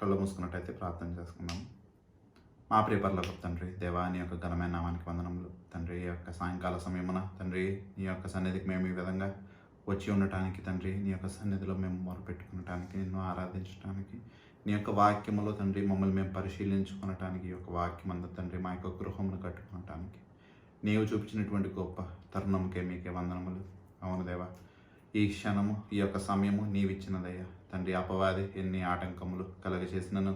కళ్ళు మూసుకున్నట్టయితే ప్రార్థన చేసుకుందాం. మా ప్రియ పరలోకపు తండ్రి, దేవా నీ యొక్క ఘనమైన నామానికి వందనములు. తండ్రి, ఈ యొక్క సాయంకాల సమయమున తండ్రి నీ యొక్క సన్నిధికి మేము ఈ విధంగా వచ్చి ఉండటానికి తండ్రి, నీ యొక్క సన్నిధిలో మేము మొరపెట్టుకునటానికి, నిన్ను ఆరాధించడానికి, నీ యొక్క వాక్యములో తండ్రి మమ్మల్ని మేము పరిశీలించుకునటానికి, ఈ యొక్క వాక్యం అందు తండ్రి మా యొక్క గృహమును కట్టుకునటానికి నీవు చూపించినటువంటి గొప్ప తరుణంకే మీకే వందనములు. అవును దేవా, ఈ క్షణము ఈ యొక్క సమయము నీవిచ్చినదయ్యా తండ్రి. అపవాది ఎన్ని ఆటంకములు కలగచేసినను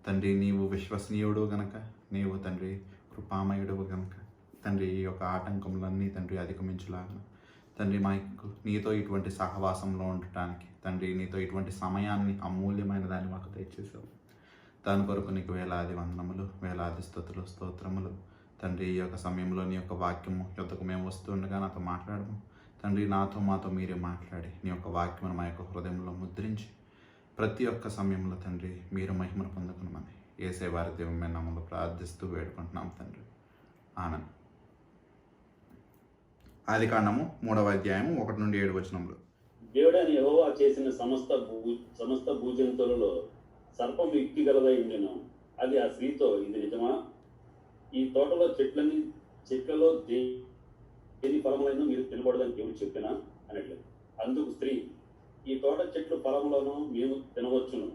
తండ్రి, నీవు విశ్వసనీయుడు గనక, నీవు తండ్రి కృపామయుడు గనక తండ్రి ఈ యొక్క ఆటంకములన్నీ తండ్రి అధిగమించులాగా తండ్రి మాకు నీతో ఇటువంటి సహవాసంలో ఉండటానికి తండ్రి, నీతో ఇటువంటి సమయాన్ని అమూల్యమైన దాన్ని మాకు దయచేసావు. దాని కొరకు నీకు వేలాది వందనములు, వేలాది స్తుతులు, స్తోత్రములు తండ్రి. ఈ యొక్క సమయంలో నీ యొక్క వాక్యము యొద్దకు మేము వస్తుండగా నాతో మాట్లాడము తండ్రి. నాతో మాతో మీరే మాట్లాడి నీ యొక్క వాక్యమును మా యొక్క హృదయంలో ముద్రించి ప్రతి ఒక్క సమయంలో తండ్రి మీరు మహిమను పొందుకున్నామని యేసే వారి దేవుని నామములో ప్రార్థిస్తూ వేడుకుంటున్నాం తండ్రి. ఆమేన్. ఆదికాండము 3వ అధ్యాయము 1 నుండి 7 వచనములు. దేవుడైన యెహోవా చేసిన సమస్త భూజంతువులలో సర్పం యుక్తి గలదై ఉండెను. అది ఆ స్త్రీతో, ఇది నిజమా? ఈ తోటలో చెట్లలో ఏది ఫలములైనా మీరు తినకూడదని దేవుడు చెప్పినా అనట్లేదు. అందుకు స్త్రీ, ఈ తోట చెట్లు ఫలములను మేము తినవచ్చును,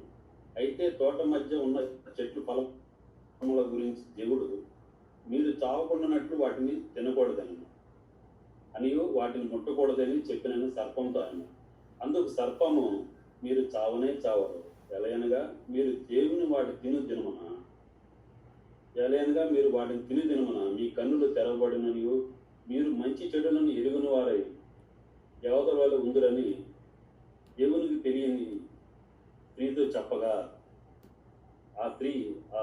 అయితే తోట మధ్య ఉన్న చెట్లు ఫలముల గురించి దేవుడు మీరు చావకుండానట్లు వాటిని తినకూడదని అనియు వాటిని ముట్టకూడదని చెప్పినని సర్పంతో ఆయన. అందుకు సర్పము, మీరు చావనే చావరు, ఎలయనగా మీరు దేవుని వాటిని తిని దినమున మీ కన్నులు తెరవబడిననియు మీరు మంచి చెడులను ఎరుగుని వారై దేవతల వల్ల ఉందిరని దేవునికి తెలియని స్త్రీతో చెప్పగా, ఆ స్త్రీ ఆ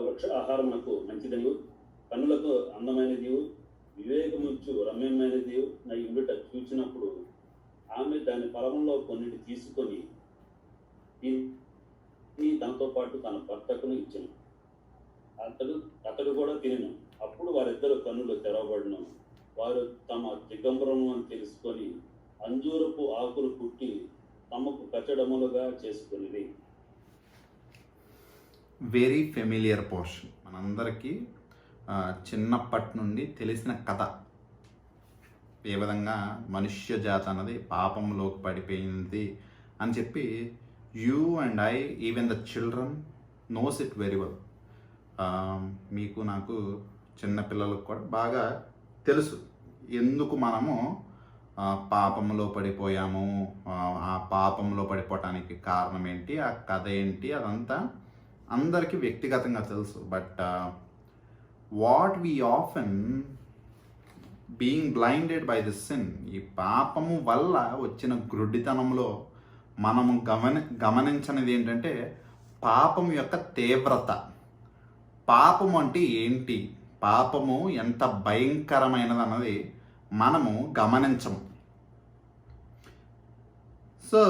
వృక్ష ఆహారమునకు మంచిదనియు కన్నులకు అందమైనది వివేకముంచు రమ్యమైనది నా ఇండుట చూచినప్పుడు ఆమె దాని ఫలములో కొన్నిటి తీసుకొని దాంతో పాటు తన భర్తకును ఇచ్చెను. అతడు కూడా తినను. అప్పుడు వారిద్దరు కన్నులు తెరవబడిన వారు తమ దిగంబరము అని తెలుసుకొని అంజూరపు ఆకులు కుట్టి తమకు కచ్చడములుగా చేసుకునేది. వెరీ ఫెమిలియర్ పోర్షన్, మనందరికీ చిన్నప్పటి నుండి తెలిసిన కథ. ఏ విధంగా మనుష్య జాతి అన్నది పాపంలోకి పడిపోయింది అని చెప్పి you and I, even the children knows it very well. మీకు నాకు చిన్నపిల్లలకు కూడా బాగా తెలుసు ఎందుకు మనము పాపంలో పడిపోయాము, ఆ పాపంలో పడిపోవటానికి కారణం ఏంటి, ఆ కథ ఏంటి, అదంతా అందరికీ వ్యక్తిగతంగా తెలుసు. But what we often being blinded by this sin, ఈ పాపము వల్ల వచ్చిన గ్రుడ్డితనంలో మనము గమనించనిది ఏంటంటే పాపం యొక్క తీవ్రత. పాపము అంటే ఏంటి, పాపము ఎంత భయంకరమైనది అన్నది మనము గమనించము. సో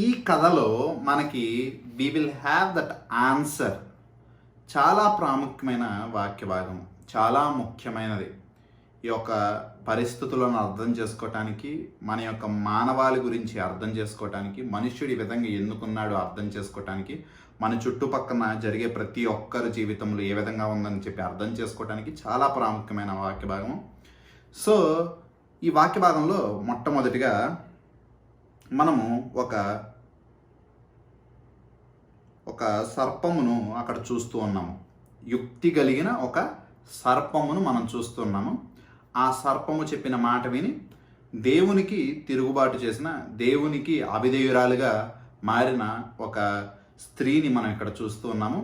ఈ కథలో మనకి we will have that answer. చాలా ప్రాముఖ్యమైన వాక్య భాగం, చాలా ముఖ్యమైనది. ఈ యొక్క పరిస్థితులను అర్థం చేసుకోవటానికి, మన యొక్క మానవాళి గురించి అర్థం చేసుకోవటానికి, మనుష్యుడి విధంగా ఎందుకున్నాడో అర్థం చేసుకోవటానికి, మన చుట్టుపక్కన జరిగే ప్రతి ఒక్కరి జీవితంలో ఏ విధంగా ఉందని చెప్పి అర్థం చేసుకోవటానికి చాలా ప్రాముఖ్యమైన వాక్య భాగం. సో ఈ వాక్య భాగంలో మొట్టమొదటిగా మనము ఒక సర్పమును అక్కడ చూస్తూ ఉన్నాము. యుక్తి కలిగిన ఒక సర్పమును మనం చూస్తున్నాము. ఆ సర్పము చెప్పిన మాట విని దేవునికి తిరుగుబాటు చేసిన, దేవునికి అవిధేయురాలుగా మారిన ఒక స్త్రీని మనం ఇక్కడ చూస్తూ ఉన్నాము.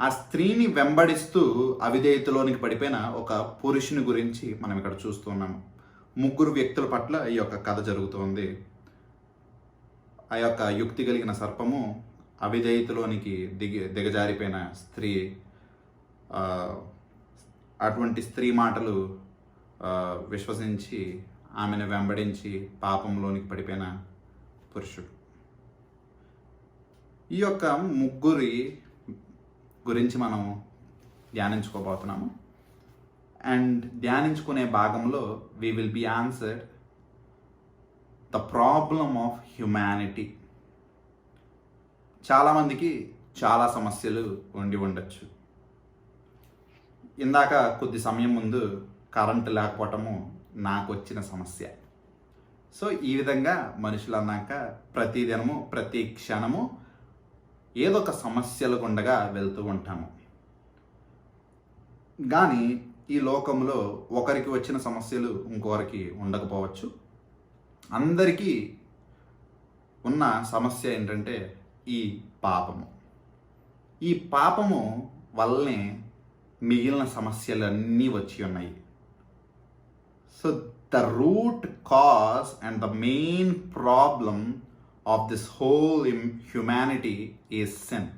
ఆ స్త్రీని వెంబడిస్తూ అవిధేయతలోనికి పడిపోయిన ఒక పురుషుని గురించి మనం ఇక్కడ చూస్తూ ఉన్నాము. 3 వ్యక్తుల పట్ల ఈ యొక్క కథ జరుగుతుంది. ఆ యొక్క యుక్తి కలిగిన సర్పము, అవిధేయతలోనికి దిగజారిపోయిన స్త్రీ, అటువంటి స్త్రీ మాటలు విశ్వసించి ఆమెను వెంబడించి పాపంలోనికి పడిపోయిన పురుషుడు. ఈ యొక్క 3 గురించి మనం ధ్యానించుకోబోతున్నాము. అండ్ ధ్యానించుకునే భాగంలో we will be answered the problem of humanity. చాలామందికి చాలా సమస్యలు ఉండి ఉండొచ్చు. ఇందాక కొద్ది సమయం ముందు కరెంటు లేకపోవటము నాకు వచ్చిన సమస్య. సో ఈ విధంగా మనుషులు అన్నాక ప్రతిదినము ప్రతి క్షణము ఏదో ఒక సమస్యలు గుండగా వెళ్తూ ఉంటాము. కానీ ఈ లోకంలో ఒకరికి వచ్చిన సమస్యలు ఇంకొకరికి ఉండకపోవచ్చు. అందరికీ ఉన్న సమస్య ఏంటంటే ఈ పాపము. ఈ పాపము వల్లనే మిగిలిన సమస్యలన్నీ వచ్చి ఉన్నాయి. So the root cause and the main problem of this whole humanity is sin.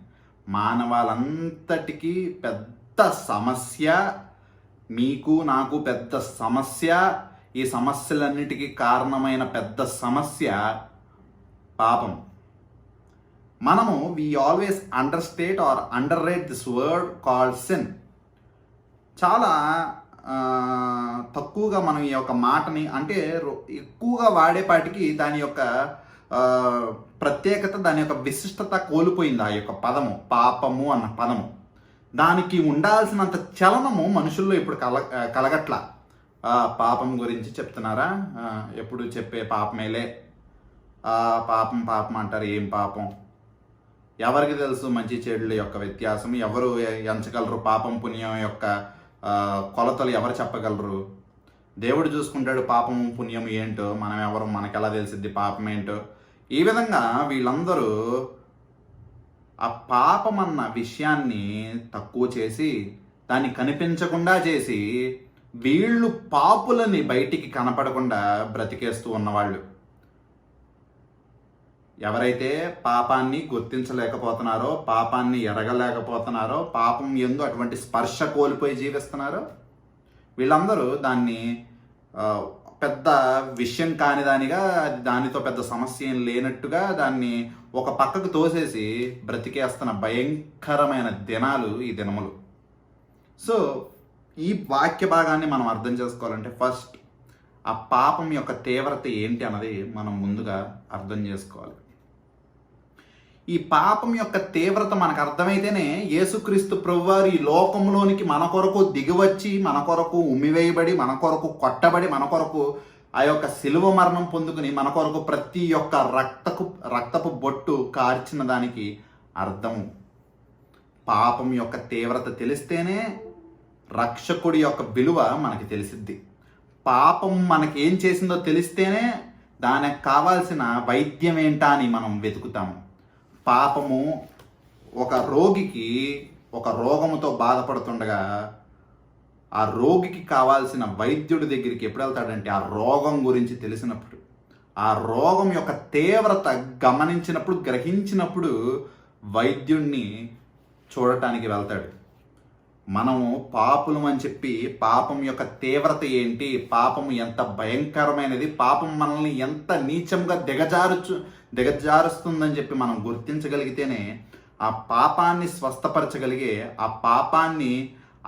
మానవాళంతటికీ పెద్ద సమస్య, మీకు నాకు పెద్ద సమస్య, ఈ సమస్యలన్నిటికీ కారణమైన పెద్ద సమస్య పాపం. మనము we always understate or underrate this word called sin. చాలా తక్కువగా మనం ఈ యొక్క మాటని, అంటే ఎక్కువగా వాడేపాటికి దాని యొక్క ప్రత్యేకత, దాని యొక్క విశిష్టత కోల్పోయింది. ఆ యొక్క పదము, పాపము అన్న పదము, దానికి ఉండాల్సినంత చలనము మనుషుల్లో ఇప్పుడు కలగట్ల. పాపం గురించి చెప్తున్నారా, ఎప్పుడు చెప్పే పాపమేలే, పాపం పాపం అంటారు. ఏం పాపం? ఎవరికి తెలుసు మంచి చెడుల యొక్క వ్యత్యాసం? ఎవరు ఎంచగలరు? పాపం పుణ్యం యొక్క కొలతలు ఎవరు చెప్పగలరు? దేవుడు చూసుకుంటాడు పాపం పుణ్యం ఏంటో, మనం ఎవరు, మనకెలా తెలిసిద్ది పాపం ఏంటో? ఈ విధంగా వీళ్ళందరూ ఆ పాపం అన్న విషయాన్ని తక్కువ చేసి, దాన్ని కనిపించకుండా చేసి, వీళ్ళు పాపులని బయటికి కనపడకుండా బ్రతికేస్తూ ఉన్నవాళ్ళు. ఎవరైతే పాపాన్ని గుర్తించలేకపోతున్నారో, పాపాన్ని ఎరగలేకపోతున్నారో, పాపం యందు అటువంటి స్పర్శ కోల్పోయి జీవిస్తున్నారో, వీళ్ళందరూ దాన్ని పెద్ద విషయం కాని దానిగా, దానితో పెద్ద సమస్య ఏం లేనట్టుగా దాన్ని ఒక పక్కకు తోసేసి బ్రతికేస్తున్న భయంకరమైన దినాలు ఈ దినములు. సో ఈ వాక్య భాగాన్ని మనం అర్థం చేసుకోవాలంటే ఫస్ట్ ఆ పాపం యొక్క తీవ్రత ఏంటి అన్నది మనం ముందుగా అర్థం చేసుకోవాలి. ఈ పాపం యొక్క తీవ్రత మనకు అర్థమైతేనే యేసుక్రీస్తు ప్రభువారు ఈ లోకంలోనికి మన కొరకు దిగివచ్చి, మన కొరకు ఉమ్మివేయబడి, మన కొరకు కొట్టబడి, మన కొరకు ఆ యొక్క శిలువ మరణం పొందుకుని, మన కొరకు ప్రతి ఒక్క రక్తపు బొట్టు కార్చిన దానికి అర్థము. పాపం యొక్క తీవ్రత తెలిస్తేనే రక్షకుడి యొక్క విలువ మనకి తెలిసిద్ది. పాపం మనకి ఏం చేసిందో తెలిస్తేనే దానికి కావాల్సిన వైద్యం ఏంటా అని మనం వెతుకుతాము. పాపము ఒక రోగికి ఒక రోగముతో బాధపడుతుండగా ఆ రోగికి కావాల్సిన వైద్యుడి దగ్గరికి ఎప్పుడు వెళ్తాడంటే ఆ రోగం గురించి తెలిసినప్పుడు, ఆ రోగం యొక్క తీవ్రత గమనించినప్పుడు, గ్రహించినప్పుడు వైద్యుడిని చూడటానికి వెళ్తాడు. మనము పాపులం అని చెప్పి పాపం యొక్క తీవ్రత ఏంటి, పాపము ఎంత భయంకరమైనది, పాపం మనల్ని ఎంత నీచంగా దిగజారుస్తుందని చెప్పి మనం గుర్తించగలిగితేనే ఆ పాపాన్ని స్వస్థపరచగలిగే, ఆ పాపాన్ని,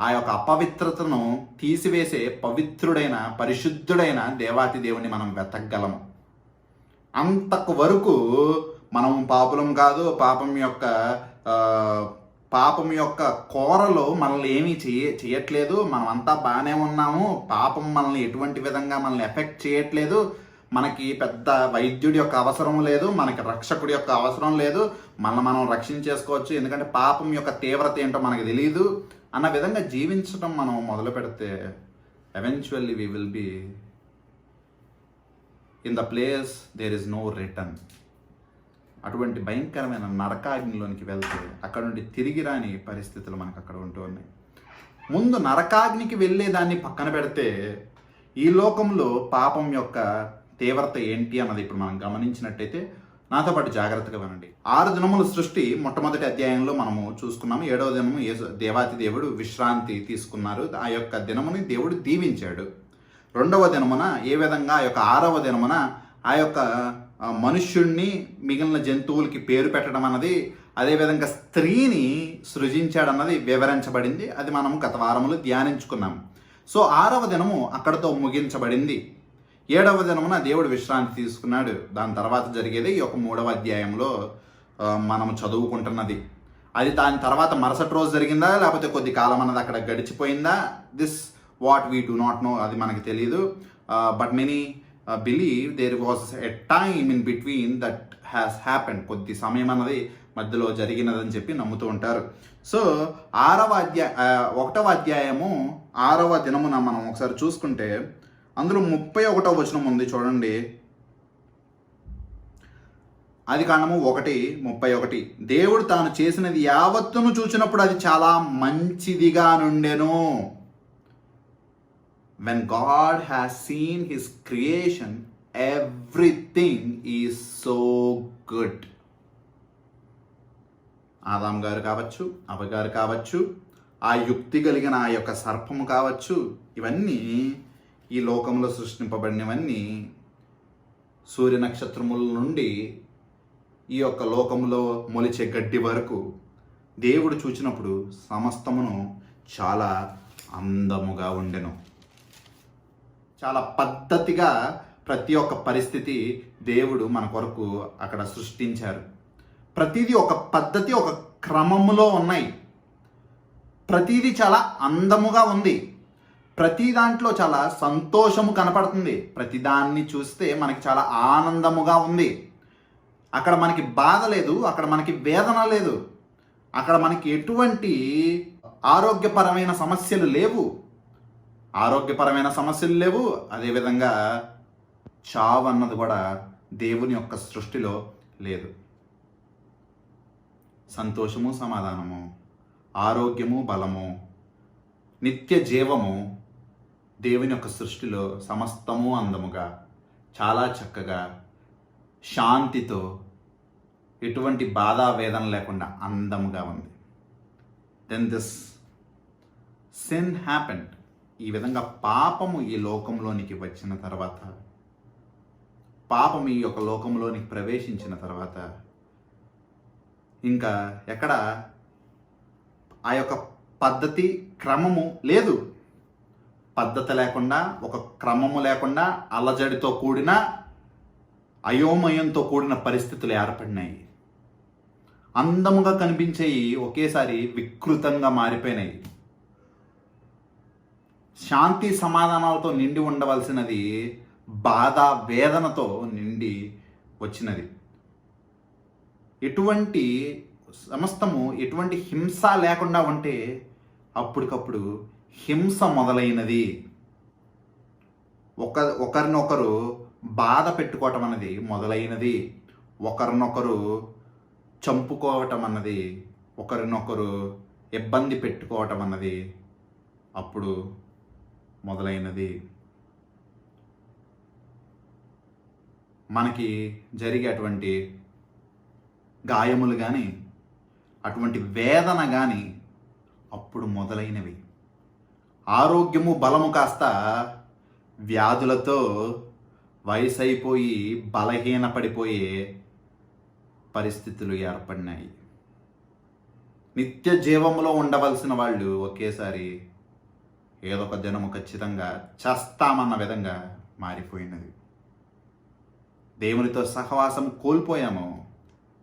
ఆ యొక్క అపవిత్రతను తీసివేసే పవిత్రుడైన పరిశుద్ధుడైన దేవాతి దేవుని మనం వెతకగలము. అంతకు వరకు మనం పాపులం కాదు, పాపం యొక్క కోరలో మనల్ని ఏమీ చేయట్లేదు, మనం అంతా బాగానే ఉన్నాము, పాపం మనల్ని ఎటువంటి విధంగా మనల్ని ఎఫెక్ట్ చేయట్లేదు, మనకి పెద్ద వైద్యుడి యొక్క అవసరం లేదు, మనకి రక్షకుడి యొక్క అవసరం లేదు, మనం రక్షించేసుకోవచ్చు, ఎందుకంటే పాపం యొక్క తీవ్రత ఏంటో మనకు తెలియదు అన్న విధంగా జీవించడం మనం మొదలు పెడితే eventually we will be in the place there is no return. అటువంటి భయంకరమైన నరకాగ్నిలోనికి వెళ్తే అక్కడ నుండి తిరిగి రాని పరిస్థితులు మనకు అక్కడ ఉంటూ ఉన్నాయి. ముందు నరకాగ్నికి వెళ్ళేదాన్ని పక్కన పెడితే ఈ లోకంలో పాపం యొక్క తీవ్రత ఏంటి అన్నది ఇప్పుడు మనం గమనించినట్టయితే నాతో పాటు జాగ్రత్తగా వినండి. 6 దినముల సృష్టి మొట్టమొదటి అధ్యాయంలో మనము చూసుకున్నాము. 7వ దినము దేవాతి దేవుడు విశ్రాంతి తీసుకున్నారు. ఆ యొక్క దినముని దేవుడు దీవించాడు. 2వ దినమున ఏ విధంగా ఆ యొక్క 6వ దినమున ఆ యొక్క మనుష్యుణ్ణి మిగిలిన జంతువులకి పేరు పెట్టడం అన్నది, అదేవిధంగా స్త్రీని సృజించాడన్నది వివరించబడింది. అది మనం గత వారములు ధ్యానించుకున్నాం. సో 6వ దినము అక్కడతో ముగించబడింది. 7వ దినమున దేవుడు విశ్రాంతి తీసుకున్నాడు. దాని తర్వాత జరిగేది ఈ యొక్క 3వ అధ్యాయంలో మనం చదువుకుంటున్నది. అది దాని తర్వాత మరుసటి రోజు జరిగిందా లేకపోతే కొద్ది కాలం అన్నది అక్కడ గడిచిపోయిందా, this what we do not know, అది మనకి తెలియదు. But many believe there was a time in between that has happened, కొద్ది సమయం అన్నది మధ్యలో జరిగినదని చెప్పి నమ్ముతూ ఉంటారు. సో 1వ అధ్యాయము 6వ దినమున మనం ఒకసారి చూసుకుంటే అందులో 31వ వచనం ఉంది చూడండి. ఆదికాండము 1:31, దేవుడు తాను చేసినది యావత్తును చూచినప్పుడు అది చాలా మంచిదిగా నుండెను. When God has seen his creation, everything is so good. Adam గారు కావచ్చు, అవ్వ గారు కావచ్చు, ఆ యుక్తి కలిగిన ఆ యొక్క సర్పము కావచ్చు, ఇవన్నీ ఈ లోకంలో సృష్టింపబడినవన్నీ సూర్య నక్షత్రముల నుండి ఈ యొక్క లోకంలో మొలిచే గడ్డి వరకు దేవుడు చూచినప్పుడు సమస్తమును చాలా అందముగా ఉండెను. చాలా పద్ధతిగా ప్రతి ఒక్క పరిస్థితి దేవుడు మన కొరకు అక్కడ సృష్టించారు. ప్రతిదీ ఒక పద్ధతి, ఒక క్రమములో ఉన్నాయి. ప్రతిదీ చాలా అందముగా ఉంది. ప్రతి దాంట్లో చాలా సంతోషము కనపడుతుంది. ప్రతిదాన్ని చూస్తే మనకి చాలా ఆనందముగా ఉంది. అక్కడ మనకి బాధ లేదు, అక్కడ మనకి వేదన లేదు, అక్కడ మనకి ఎటువంటి ఆరోగ్యపరమైన సమస్యలు లేవు. ఆరోగ్యపరమైన సమస్యలు లేవు. అదేవిధంగా చావు అన్నది కూడా దేవుని యొక్క సృష్టిలో లేదు. సంతోషము, సమాధానము, ఆరోగ్యము, బలము, నిత్య జీవము దేవుని యొక్క సృష్టిలో సమస్తము అందముగా, చాలా చక్కగా, శాంతితో, ఎటువంటి బాధ వేదన లేకుండా అందముగా ఉంది. Then this sin happened. ఈ విధంగా పాపము ఈ లోకంలోనికి వచ్చిన తర్వాత, పాపం ఈ యొక్క లోకంలోనికి ప్రవేశించిన తర్వాత ఇంకా ఎక్కడ ఆ యొక్క పద్ధతి, క్రమము లేదు. పద్ధతి లేకుండా, ఒక క్రమము లేకుండా, అలజడితో కూడిన, అయోమయంతో కూడిన పరిస్థితులు ఏర్పడినాయి. అందముగా కనిపించేవి ఒకేసారి వికృతంగా మారిపోయినాయి. శాంతి సమాధానాలతో నిండి ఉండవలసినది బాధ వేదనతో నిండి వచ్చినది. ఎటువంటి సమస్తము ఎటువంటి హింస లేకుండా ఉంటే అప్పటికప్పుడు హింస మొదలైనది. ఒకరినొకరు బాధ పెట్టుకోవటం అన్నది మొదలైనది. ఒకరినొకరు చంపుకోవటం అన్నది, ఒకరినొకరు ఇబ్బంది పెట్టుకోవటం అన్నది అప్పుడు మొదలైనది. మనకి జరిగేటువంటి గాయములు కానీ, అటువంటి వేదన కానీ అప్పుడు మొదలైనవి. ఆరోగ్యము, బలము కాస్త వ్యాధులతో వయసు అయిపోయి బలహీన పడిపోయే పరిస్థితులు ఏర్పడినాయి. నిత్య జీవములో ఉండవలసిన వాళ్ళు ఒకేసారి ఏదో ఒక దినము ఖచ్చితంగా చేస్తామన్న విధంగా మారిపోయినది. దేవునితో సహవాసం కోల్పోయాము.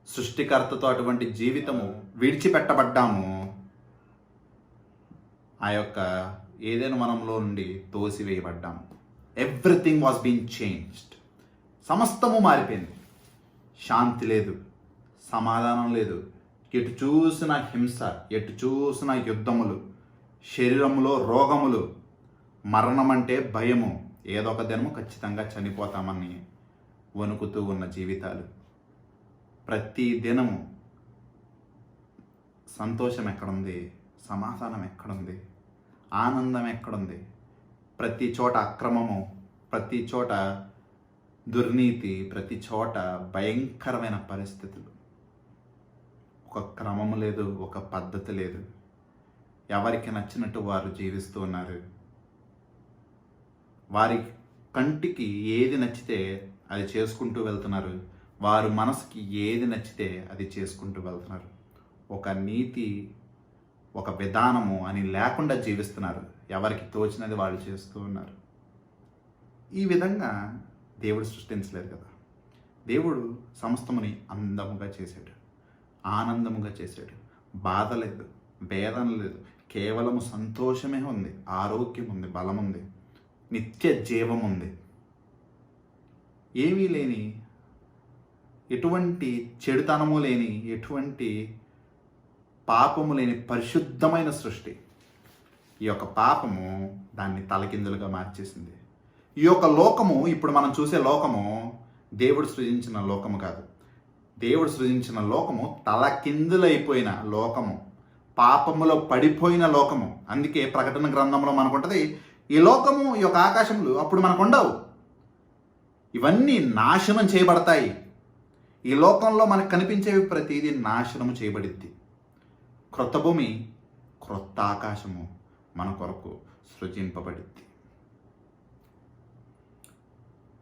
సృష్టికర్తతో అటువంటి జీవితము విడిచిపెట్టబడ్డాము. ఆ యొక్క ఏదైనా మనంలో నుండి తోసివేయబడ్డాము. Everything was been changed. సమస్తము మారిపోయింది. శాంతి లేదు, సమాధానం లేదు. ఎటు చూసిన హింస, ఎటు చూసిన యుద్ధములు, శరీరములో రోగములు, మరణం అంటే భయము. ఏదో ఒక దినము ఖచ్చితంగా చనిపోతామని వణుకుతూ ఉన్న జీవితాలు. ప్రతి దినము సంతోషం ఎక్కడుంది? సమాధానం ఎక్కడుంది? ఆనందం ఎక్కడుంది? ప్రతి చోట అక్రమము, ప్రతి చోట దుర్నీతి, ప్రతి చోట భయంకరమైన పరిస్థితులు. ఒక క్రమము లేదు, ఒక పద్ధతి లేదు. ఎవరికి నచ్చినట్టు వారు జీవిస్తూ ఉన్నారు. వారి కంటికి ఏది నచ్చితే అది చేసుకుంటూ వెళ్తున్నారు. వారు మనసుకి ఏది నచ్చితే అది చేసుకుంటూ వెళ్తున్నారు. ఒక నీతి, ఒక విధానము అని లేకుండా జీవిస్తున్నారు. ఎవరికి తోచినది వాళ్ళు చేస్తూ ఉన్నారు. ఈ విధంగా దేవుడు సృష్టించలేదు కదా. దేవుడు సమస్తముని అందముగా చేశాడు, ఆనందముగా చేశాడు. బాధ లేదు, వేదన లేదు, కేవలము సంతోషమే ఉంది, ఆరోగ్యం ఉంది, బలం ఉంది, నిత్య జీవం ఉంది. ఏమీ లేని, ఎటువంటి చెడుతనము లేని, ఎటువంటి పాపము లేని పరిశుద్ధమైన సృష్టి. ఈ యొక్క పాపము దాన్ని తలకిందులుగా మార్చేసింది. ఈ యొక్క లోకము, ఇప్పుడు మనం చూసే లోకము దేవుడు సృజించిన లోకము కాదు. దేవుడు సృజించిన లోకము తలకిందులైపోయిన లోకము, పాపములో పడిపోయిన లోకము. అందుకే ప్రకటన గ్రంథంలో మనకుంటది, ఈ లోకము, ఈ యొక్క ఆకాశములు అప్పుడు మనకు ఉండవు, ఇవన్నీ నాశనం చేయబడతాయి. ఈ లోకంలో మనకు కనిపించేవి ప్రతిదీ నాశనము చేయబడిద్ది. క్రొత్త భూమి, క్రొత్త ఆకాశము మన కొరకు సృజింపబడిద్ది.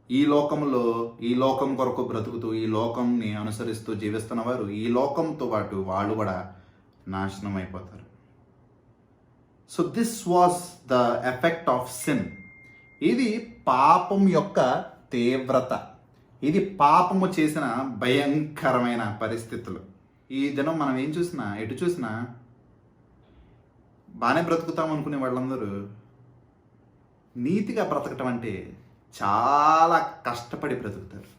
ఈ లోకంలో, ఈ లోకం కొరకు బ్రతుకుతూ, ఈ లోకంని అనుసరిస్తూ జీవిస్తున్న వారు ఈ లోకంతో పాటు వాళ్ళు కూడా నాశనం అయిపోతారు. So this was the effect of sin. ఇది పాపం యొక్క తీవ్రత, ఇది పాపము చేసిన భయంకరమైన పరిస్థితులు. ఈ దినం మనం ఏం చూసినా, ఎటు చూసినా బాగానే బ్రతుకుతాం అనుకునే వాళ్ళందరూ నీతిగా బ్రతకటం అంటే చాలా కష్టపడి బ్రతుకుతారు.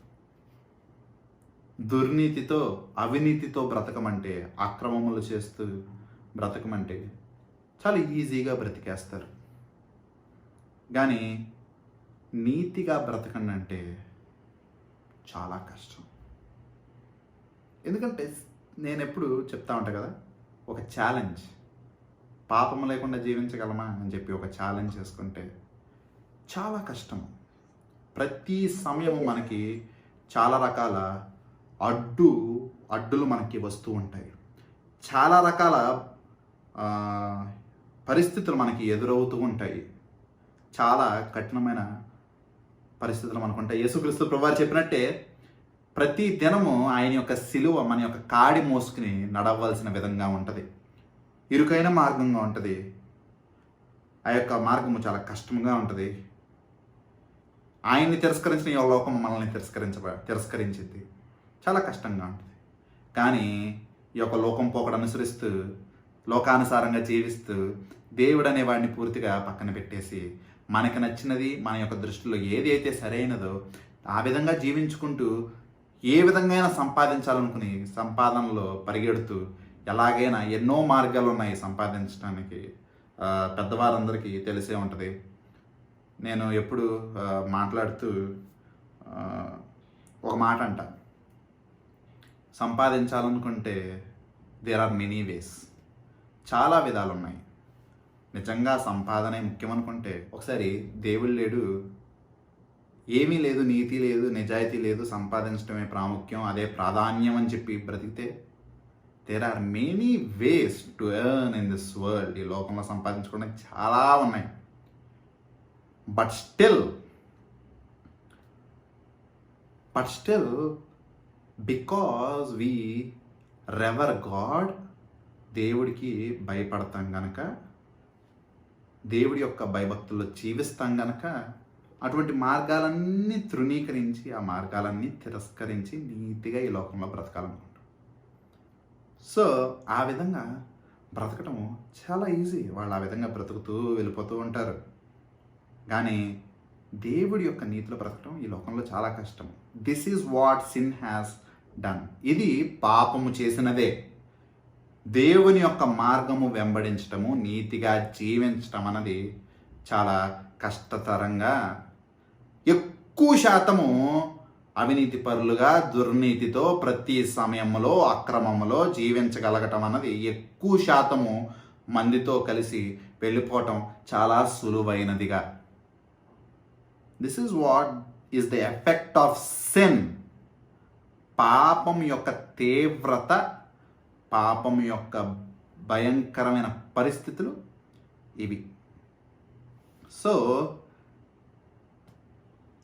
దుర్నీతితో, అవినీతితో బ్రతకమంటే, అక్రమములు చేస్తూ బ్రతకమంటే చాలా ఈజీగా బ్రతికేస్తారు. కానీ నీతిగా బ్రతకండి అంటే చాలా కష్టం. ఎందుకంటే నేను ఎప్పుడు చెప్తా ఉంటాను కదా, ఒక ఛాలెంజ్, పాపం లేకుండా జీవించగలమా అని చెప్పి ఒక ఛాలెంజ్ చేసుకుంటే చాలా కష్టం. ప్రతి సమయము మనకి చాలా రకాల అడ్డులు మనకి వస్తూ ఉంటాయి. చాలా రకాల పరిస్థితులు మనకి ఎదురవుతూ ఉంటాయి. చాలా కఠినమైన పరిస్థితులు మనకు ఉంటాయి. యేసుక్రీస్తు ప్రభువారు చెప్పినట్టే ప్రతి దినము ఆయన యొక్క సిలువ మన యొక్క కాడి మోసుకుని నడవలసిన విధంగా ఉంటుంది. ఇరుకైన మార్గంగా ఉంటుంది. ఆ యొక్క మార్గము చాలా కష్టంగా ఉంటుంది. ఆయన్ని తిరస్కరించిన ఈ లోకం మనల్ని తిరస్కరించింది. చాలా కష్టంగా ఉంటుంది. కానీ ఈ యొక్క లోకం పోకడ అనుసరిస్తూ, లోకానుసారంగా జీవిస్తూ, దేవుడు అనే వాడిని పూర్తిగా పక్కన పెట్టేసి, మనకి నచ్చినది, మన యొక్క దృష్టిలో ఏది అయితే సరైనదో ఆ విధంగా జీవించుకుంటూ, ఏ విధంగా సంపాదించాలనుకుని సంపాదనలో పరిగెడుతూ, ఎలాగైనా ఎన్నో మార్గాలు ఉన్నాయి సంపాదించడానికి. పెద్దవారందరికీ తెలిసే ఉంటుంది. నేను ఎప్పుడు మాట్లాడుతూ ఒక మాట అంట, సంపాదించాలనుకుంటే దేర్ ఆర్ మెనీ వేస్. చాలా విధాలు ఉన్నాయి. నిజంగా సంపాదనే ముఖ్యం అనుకుంటే, ఒకసారి దేవుడు లేడు, ఏమీ లేదు, నీతి లేదు, నిజాయితీ లేదు, సంపాదించడమే ప్రాముఖ్యం, అదే ప్రాధాన్యం అని చెప్పి బ్రతికితే, there are many ways to earn in this world. ఈ లోకంలో సంపాదించుకోవడానికి చాలా ఉన్నాయి. But still because we revere God, దేవుడికి భయపడతాం గనక, దేవుడి యొక్క భయభక్తుల్లో జీవిస్తాం గనక, అటువంటి మార్గాలన్నీ తృణీకరించి, ఆ మార్గాలన్నీ తిరస్కరించి నీతిగా ఈ లోకంలో బ్రతకాలనుకుంటాం. సో ఆ విధంగా బ్రతకటం చాలా ఈజీ. వాళ్ళు ఆ విధంగా బ్రతుకుతూ వెళ్ళిపోతూ ఉంటారు. కానీ దేవుడి యొక్క నీతిలో బ్రతకటం ఈ లోకంలో చాలా కష్టం. This is what sin has done. ఇది పాపము చేసినదే. దేవుని యొక్క మార్గము వెంబడించటము, నీతిగా జీవించటం అన్నది చాలా కష్టతరంగా, ఎక్కువ శాతము అవినీతి పరులుగా, దుర్నీతితో ప్రతి సమయంలో అక్రమములో జీవించగలగటం అన్నది ఎక్కువ శాతము మందితో కలిసి వెళ్ళిపోవటం చాలా సులువైనదిగా. This is what is the effect of sin. పాపం యొక్క తీవ్రత, పాపం యొక్క భయంకరమైన పరిస్థితులు ఇవి. సో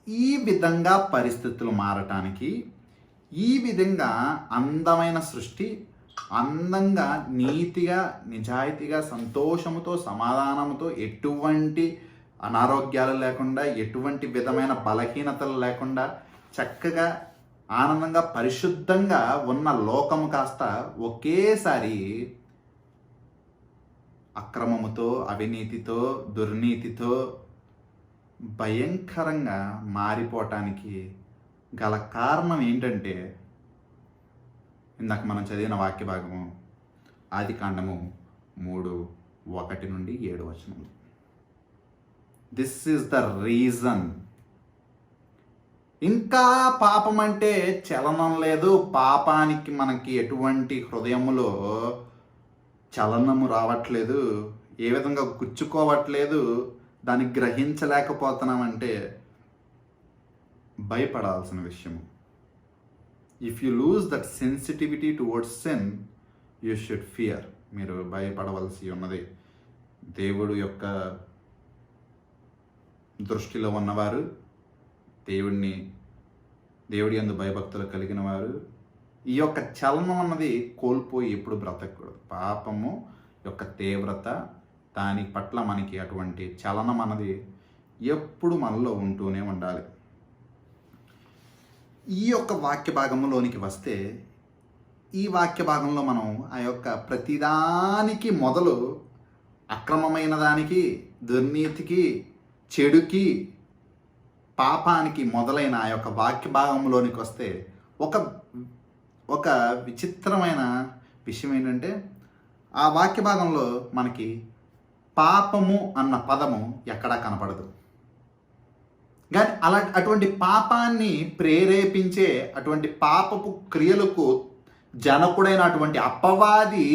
ఈ విధంగా పరిస్థితులు మారటానికి, ఈ విధంగా అందమైన సృష్టి, అందంగా, నీతిగా, నిజాయితీగా, సంతోషముతో, సమాధానముతో, ఎటువంటి అనారోగ్యాలు లేకుండా, ఎటువంటి విధమైన బలహీనతలు లేకుండా, చక్కగా ఆనందంగా పరిశుద్ధంగా ఉన్న లోకము కాస్త ఒకేసారి అక్రమముతో, అవినీతితో, దుర్నీతితో భయంకరంగా మారిపోవటానికి గల కారణం ఏంటంటే, ఇందాక మనం చదివిన వాక్య భాగము ఆదికాండము 3:1-7 దిస్ ఈజ్ ద రీజన్. ఇంకా పాపం అంటే చలనం లేదు, పాపానికి మనకి ఎటువంటి హృదయములో చలనము రావట్లేదు, ఏ విధంగా గుచ్చుకోవట్లేదు, దాన్ని గ్రహించలేకపోతున్నామంటే భయపడాల్సిన విషయము. If you lose that sensitivity towards sin, you should fear. మీరు భయపడవలసి ఉన్నది. దేవుడు యొక్క దృష్టిలో ఉన్నవారు, దేవుడి యందు భయభక్తులు కలిగిన వారు ఈ యొక్క చలనం అన్నది కోల్పోయి ఎప్పుడు బ్రతకూడదు. పాపము యొక్క తీవ్రత, దాని పట్ల మనకి అటువంటి చలనం అన్నది ఎప్పుడు మనలో ఉంటూనే ఉండాలి. ఈ యొక్క వాక్య భాగంలోనికి వస్తే, ఈ వాక్య భాగంలో మనం ఆ యొక్క ప్రతిదానికి మొదలు అక్రమమైన దానికి, దుర్నీతికి, చెడుకి, పాపానికి మొదలైన ఆ యొక్క వాక్య భాగంలోనికి వస్తే ఒక విచిత్రమైన విషయం ఏంటంటే, ఆ వాక్య భాగంలో మనకి పాపము అన్న పదము ఎక్కడా కనపడదు. కానీ అటువంటి పాపాన్ని ప్రేరేపించే, అటువంటి పాపపు క్రియలకు జనకుడైన అటువంటి అపవాది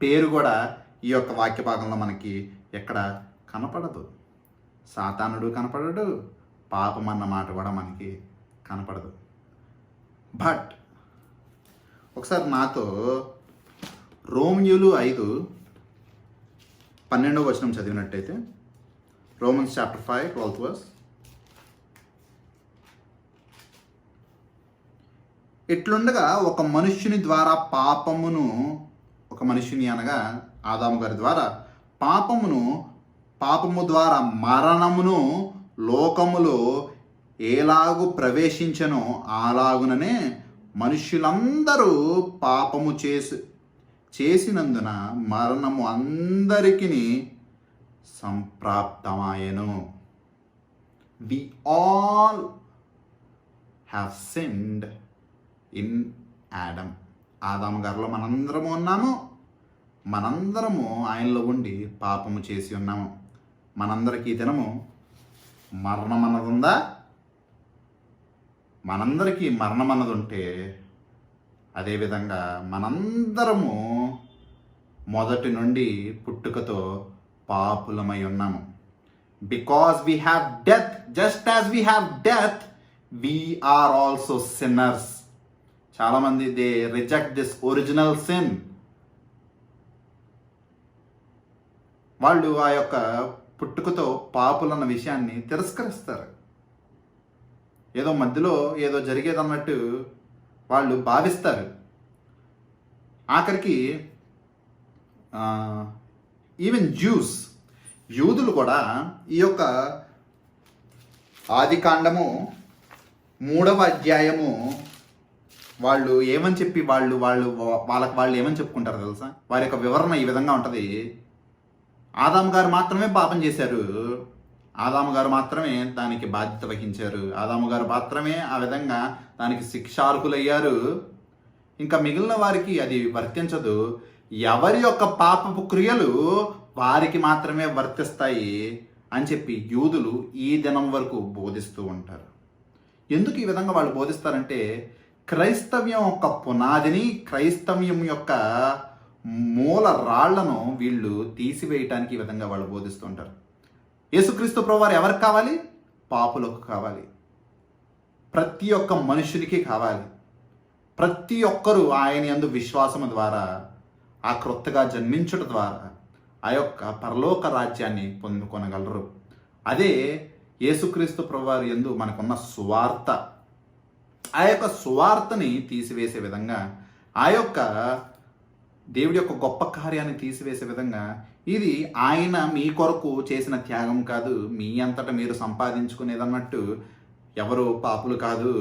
పేరు కూడా ఈ యొక్క వాక్య భాగంలో మనకి ఎక్కడ కనపడదు. సాతానుడు కనపడడు, పాపం అన్న మాట కూడా మనకి కనపడదు. బట్ ఒకసారి నాతో రోమియోలు 5:12 చదివినట్టయితే, రోమన్స్ చాప్టర్ 5:12 ఇట్లుండగా ఒక మనుష్యుని ద్వారా పాపమును, ఒక మనుష్యుని అనగా ఆదాము గారి ద్వారా పాపము ద్వారా మరణమును లోకములో ఎలాగు ప్రవేశించనో అలాగుననే మనుష్యులందరూ పాపము చేసినందున మరణము అందరికీ సంప్రాప్తమాయెను. We all have sinned in Adam. ఆదాము గారిలో మనందరము ఉన్నాము, మనందరము ఆయనలో ఉండి పాపము చేసి ఉన్నాము. మనందరికీ దినము మరణం అన్నది ఉందా? మనందరికీ మరణం అన్నది ఉంటే, అదేవిధంగా మనందరము మొదటి నుండి పుట్టుకతో పాపులమై ఉన్నాము. Because we have death, just as we have death, we are also sinners. చాలామంది they reject this original sin. వాళ్ళు ఆ యొక్క పుట్టుకతో పాపులన్న విషయాన్ని తిరస్కరిస్తారు. ఏదో మధ్యలో ఏదో జరిగేదన్నట్టు వాళ్ళు భావిస్తారు. ఆఖరికి ఈవెన్ యూదులు కూడా ఈ యొక్క ఆదికాండము 3వ అధ్యాయము వాళ్ళు ఏమని చెప్పి వాళ్ళు ఏమని చెప్పుకుంటారు తెలుసా? వారి యొక్క వివరణ ఈ విధంగా ఉంటుంది. ఆదాము గారు మాత్రమే పాపం చేశారు, ఆదాము గారు మాత్రమే దానికి బాధ్యత వహించారు, ఆదాము గారు మాత్రమే ఆ విధంగా దానికి శిక్షార్హులయ్యారు, ఇంకా మిగిలిన వారికి అది వర్తించదు, ఎవరి యొక్క పాపపు క్రియలు వారికి మాత్రమే వర్తిస్తాయి అని చెప్పి యూదులు ఈ దినం వరకు బోధిస్తూ ఉంటారు. ఎందుకు ఈ విధంగా వాళ్ళు బోధిస్తారంటే, క్రైస్తవ్యం యొక్క పునాదిని, క్రైస్తవ్యం యొక్క మూల రాళ్లను వీళ్ళు తీసివేయటానికి ఈ విధంగా వాళ్ళు బోధిస్తుంటారు. యేసుక్రీస్తు ప్రభువారు ఎవరికి కావాలి? పాపులకు కావాలి, ప్రతి ఒక్క మనుషునికి కావాలి. ప్రతి ఒక్కరూ ఆయన యందు విశ్వాసము ద్వారా, ఆ క్రొత్తగా జన్మించుట ద్వారా ఆ యొక్క పరలోక రాజ్యాన్ని పొందుకొనగలరు. అదే యేసుక్రీస్తు ప్రభువారి యందు మనకున్న సువార్త. ఆ యొక్క సువార్తని తీసివేసే విధంగా, ఆ యొక్క దేవుడి యొక్క గొప్ప కార్యాన్ని తీసివేసే విధంగా, ఇది ఆయన మీ కొరకు చేసిన త్యాగం కాదు, మీ అంతటా మీరు సంపాదించుకునేదన్నట్టు ఎవరు పాపులు కాదు,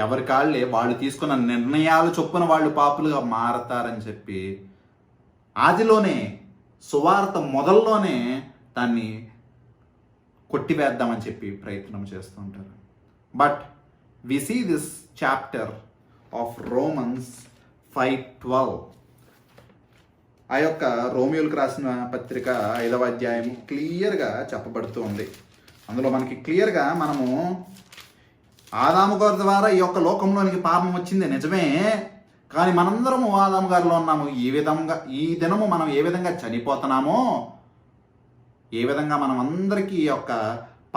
ఎవరి కాళ్ళే వాళ్ళు తీసుకున్న నిర్ణయాలు చొప్పున వాళ్ళు పాపులుగా మారతారని చెప్పి ఆదిలోనే సువార్త మొదల్లోనే దాన్ని కొట్టివేద్దామని చెప్పి ప్రయత్నం చేస్తూ ఉంటారు. But we see this chapter of Romans 5:12. ఆ యొక్క రోమియోలకు రాసిన పత్రిక 5వ అధ్యాయం క్లియర్గా చెప్పబడుతూ ఉంది. అందులో మనకి క్లియర్గా మనము ఆదాము గారి ద్వారా ఈ యొక్క లోకంలోనికి పాపం వచ్చింది నిజమే, కానీ మనందరము ఆదాము గారిలో ఉన్నాము. ఈ దినము మనం ఏ విధంగా చనిపోతున్నామో, ఏ విధంగా మనం అందరికీ ఈ యొక్క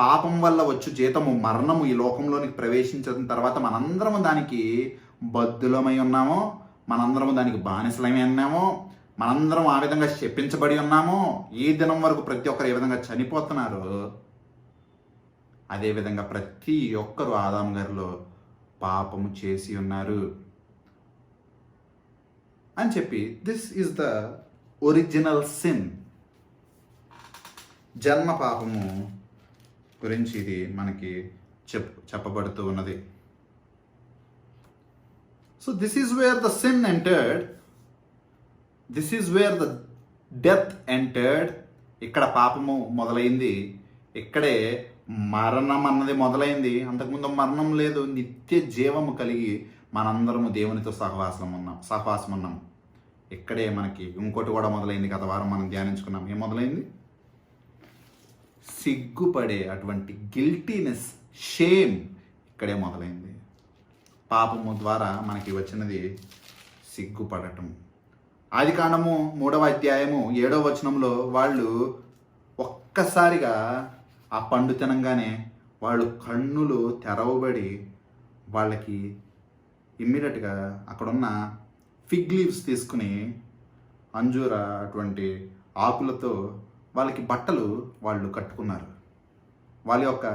పాపం వల్ల వచ్చు జీతము మరణము ఈ లోకంలోనికి ప్రవేశించిన తర్వాత మనందరము దానికి బద్ధులమై ఉన్నామో, మనందరము దానికి బానిసలమై ఉన్నామో, మనందరం ఆ విధంగా శపించబడి ఉన్నామో, ఈ దినం వరకు ప్రతి ఒక్కరు ఏ విధంగా చనిపోతున్నారు, అదేవిధంగా ప్రతి ఒక్కరు ఆదాము గారిలో పాపము చేసి ఉన్నారు అని చెప్పి this is the original sin. జన్మ పాపము గురించి ఇది మనకి చెప్పబడుతూ ఉన్నది. So this is where the sin entered, this is where the death entered. ఇక్కడ పాపము మొదలైంది, ఇక్కడే మరణం అన్నది మొదలైంది. అంతకుముందు మరణం లేదు, నిత్య జీవము కలిగి మనందరము దేవునితో సహవాసం ఉన్నాం. ఇక్కడే మనకి ఇంకోటి కూడా మొదలైంది. గత వారం మనం ధ్యానించుకున్నాం. ఏం మొదలైంది? సిగ్గుపడే అటువంటి గిల్టీనెస్, షేమ్ ఇక్కడే మొదలైంది. పాపము ద్వారా మనకి వచ్చినది సిగ్గుపడటం. ఆదికాండము 3వ అధ్యాయము 7వ వచనంలో వాళ్ళు ఒక్కసారిగా ఆ పండు తినంగానే వాళ్ళు కన్నులు తెరవబడి వాళ్ళకి ఇమ్మీడియట్గా అక్కడున్న ఫిగ్ లీవ్స్ తీసుకుని అంజూర అటువంటి ఆకులతో వాళ్ళకి బట్టలు వాళ్ళు కట్టుకున్నారు. వాళ్ళ యొక్క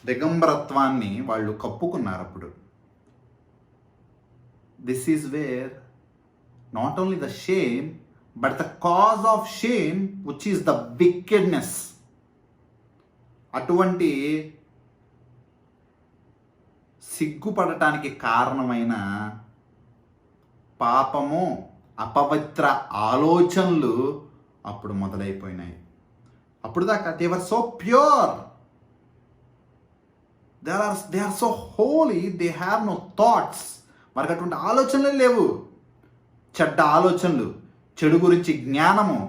దిగంబరత్వాన్ని వాళ్ళు కప్పుకున్నారు. అప్పుడు this is where not only the shame but the cause of shame which is the wickedness. అటువంటి సిగ్గుపడటానికి కారణమైన పాపము, అపవిత్ర ఆలోచనలు అప్పుడు మొదలైపోయినాయి. అప్పుడు దాకా they were so pure, they are so holy, they have no thoughts. వారికి అటువంటి ఆలోచనలే లేవు. చెడ్డ ఆలోచనలు, చెడు గురించి జ్ఞానము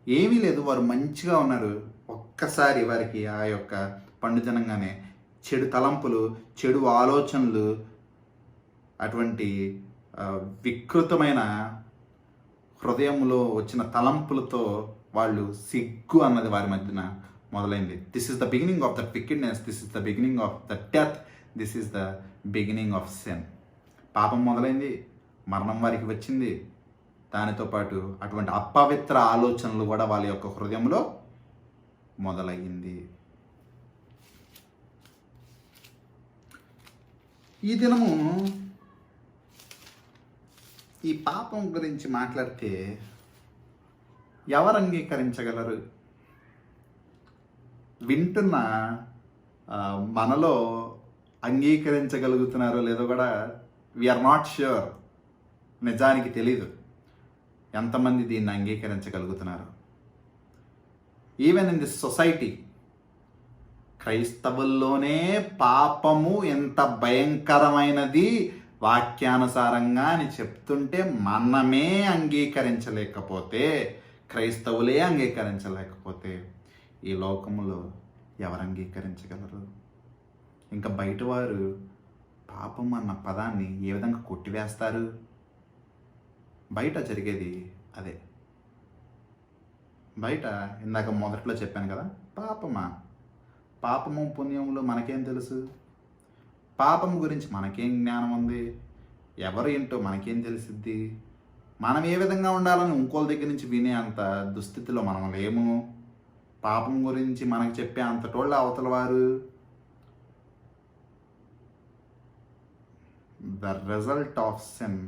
ఏమీ లేదు. వారు మంచిగా ఉన్నారు. ఒక్కసారి వారికి ఆ యొక్క పండు తినంగానే చెడు తలంపులు, చెడు ఆలోచనలు, అటువంటి వికృతమైన హృదయంలో వచ్చిన తలంపులతో వాళ్ళు సిగ్గు అన్నది వారి మధ్యన మొదలైంది. This is the beginning of the wickedness, this is the beginning of the death, this is the beginning of sin. పాపం మొదలైంది, మరణం వారికి వచ్చింది. దానితో పాటు అటువంటి అపవిత్ర ఆలోచనలు కూడా వాళ్ళ యొక్క హృదయంలో మొదలయ్యింది. ఈ దినము ఈ పాపం గురించి మాట్లాడితే ఎవరు అంగీకరించగలరు? వింటున్న మనలో అంగీకరించగలుగుతున్నారో లేదో కూడా వీఆర్ నాట్ ష్యూర్. నిజానికి తెలీదు ఎంతమంది దీన్ని అంగీకరించగలుగుతున్నారు. ఈవెన్ ఇన్ దిస్ సొసైటీ, క్రైస్తవుల్లోనే పాపము ఎంత భయంకరమైనది వాక్యానుసారంగా అని చెప్తుంటే మనమే అంగీకరించలేకపోతే, క్రైస్తవులే అంగీకరించలేకపోతే ఈ లోకములో ఎవరు అంగీకరించగలరు? ఇంకా బయటవారు పాపం అన్న పదాన్ని ఏ విధంగా కొట్టివేస్తారు? బయట జరిగేది అదే. బయట ఇందాక మొదట్లో చెప్పాను కదా, పాపము పుణ్యములు మనకేం తెలుసు? పాపం గురించి మనకేం జ్ఞానం ఉంది? ఎవరు ఏంటో మనకేం తెలిసిద్ది? మనం ఏ విధంగా ఉండాలని ఇంకోళ్ళ దగ్గర నుంచి వినే అంత దుస్థితిలో మనం లేము. పాపం గురించి మనకు చెప్పే అంతటోళ్ళు అవతల వారు. The result of sin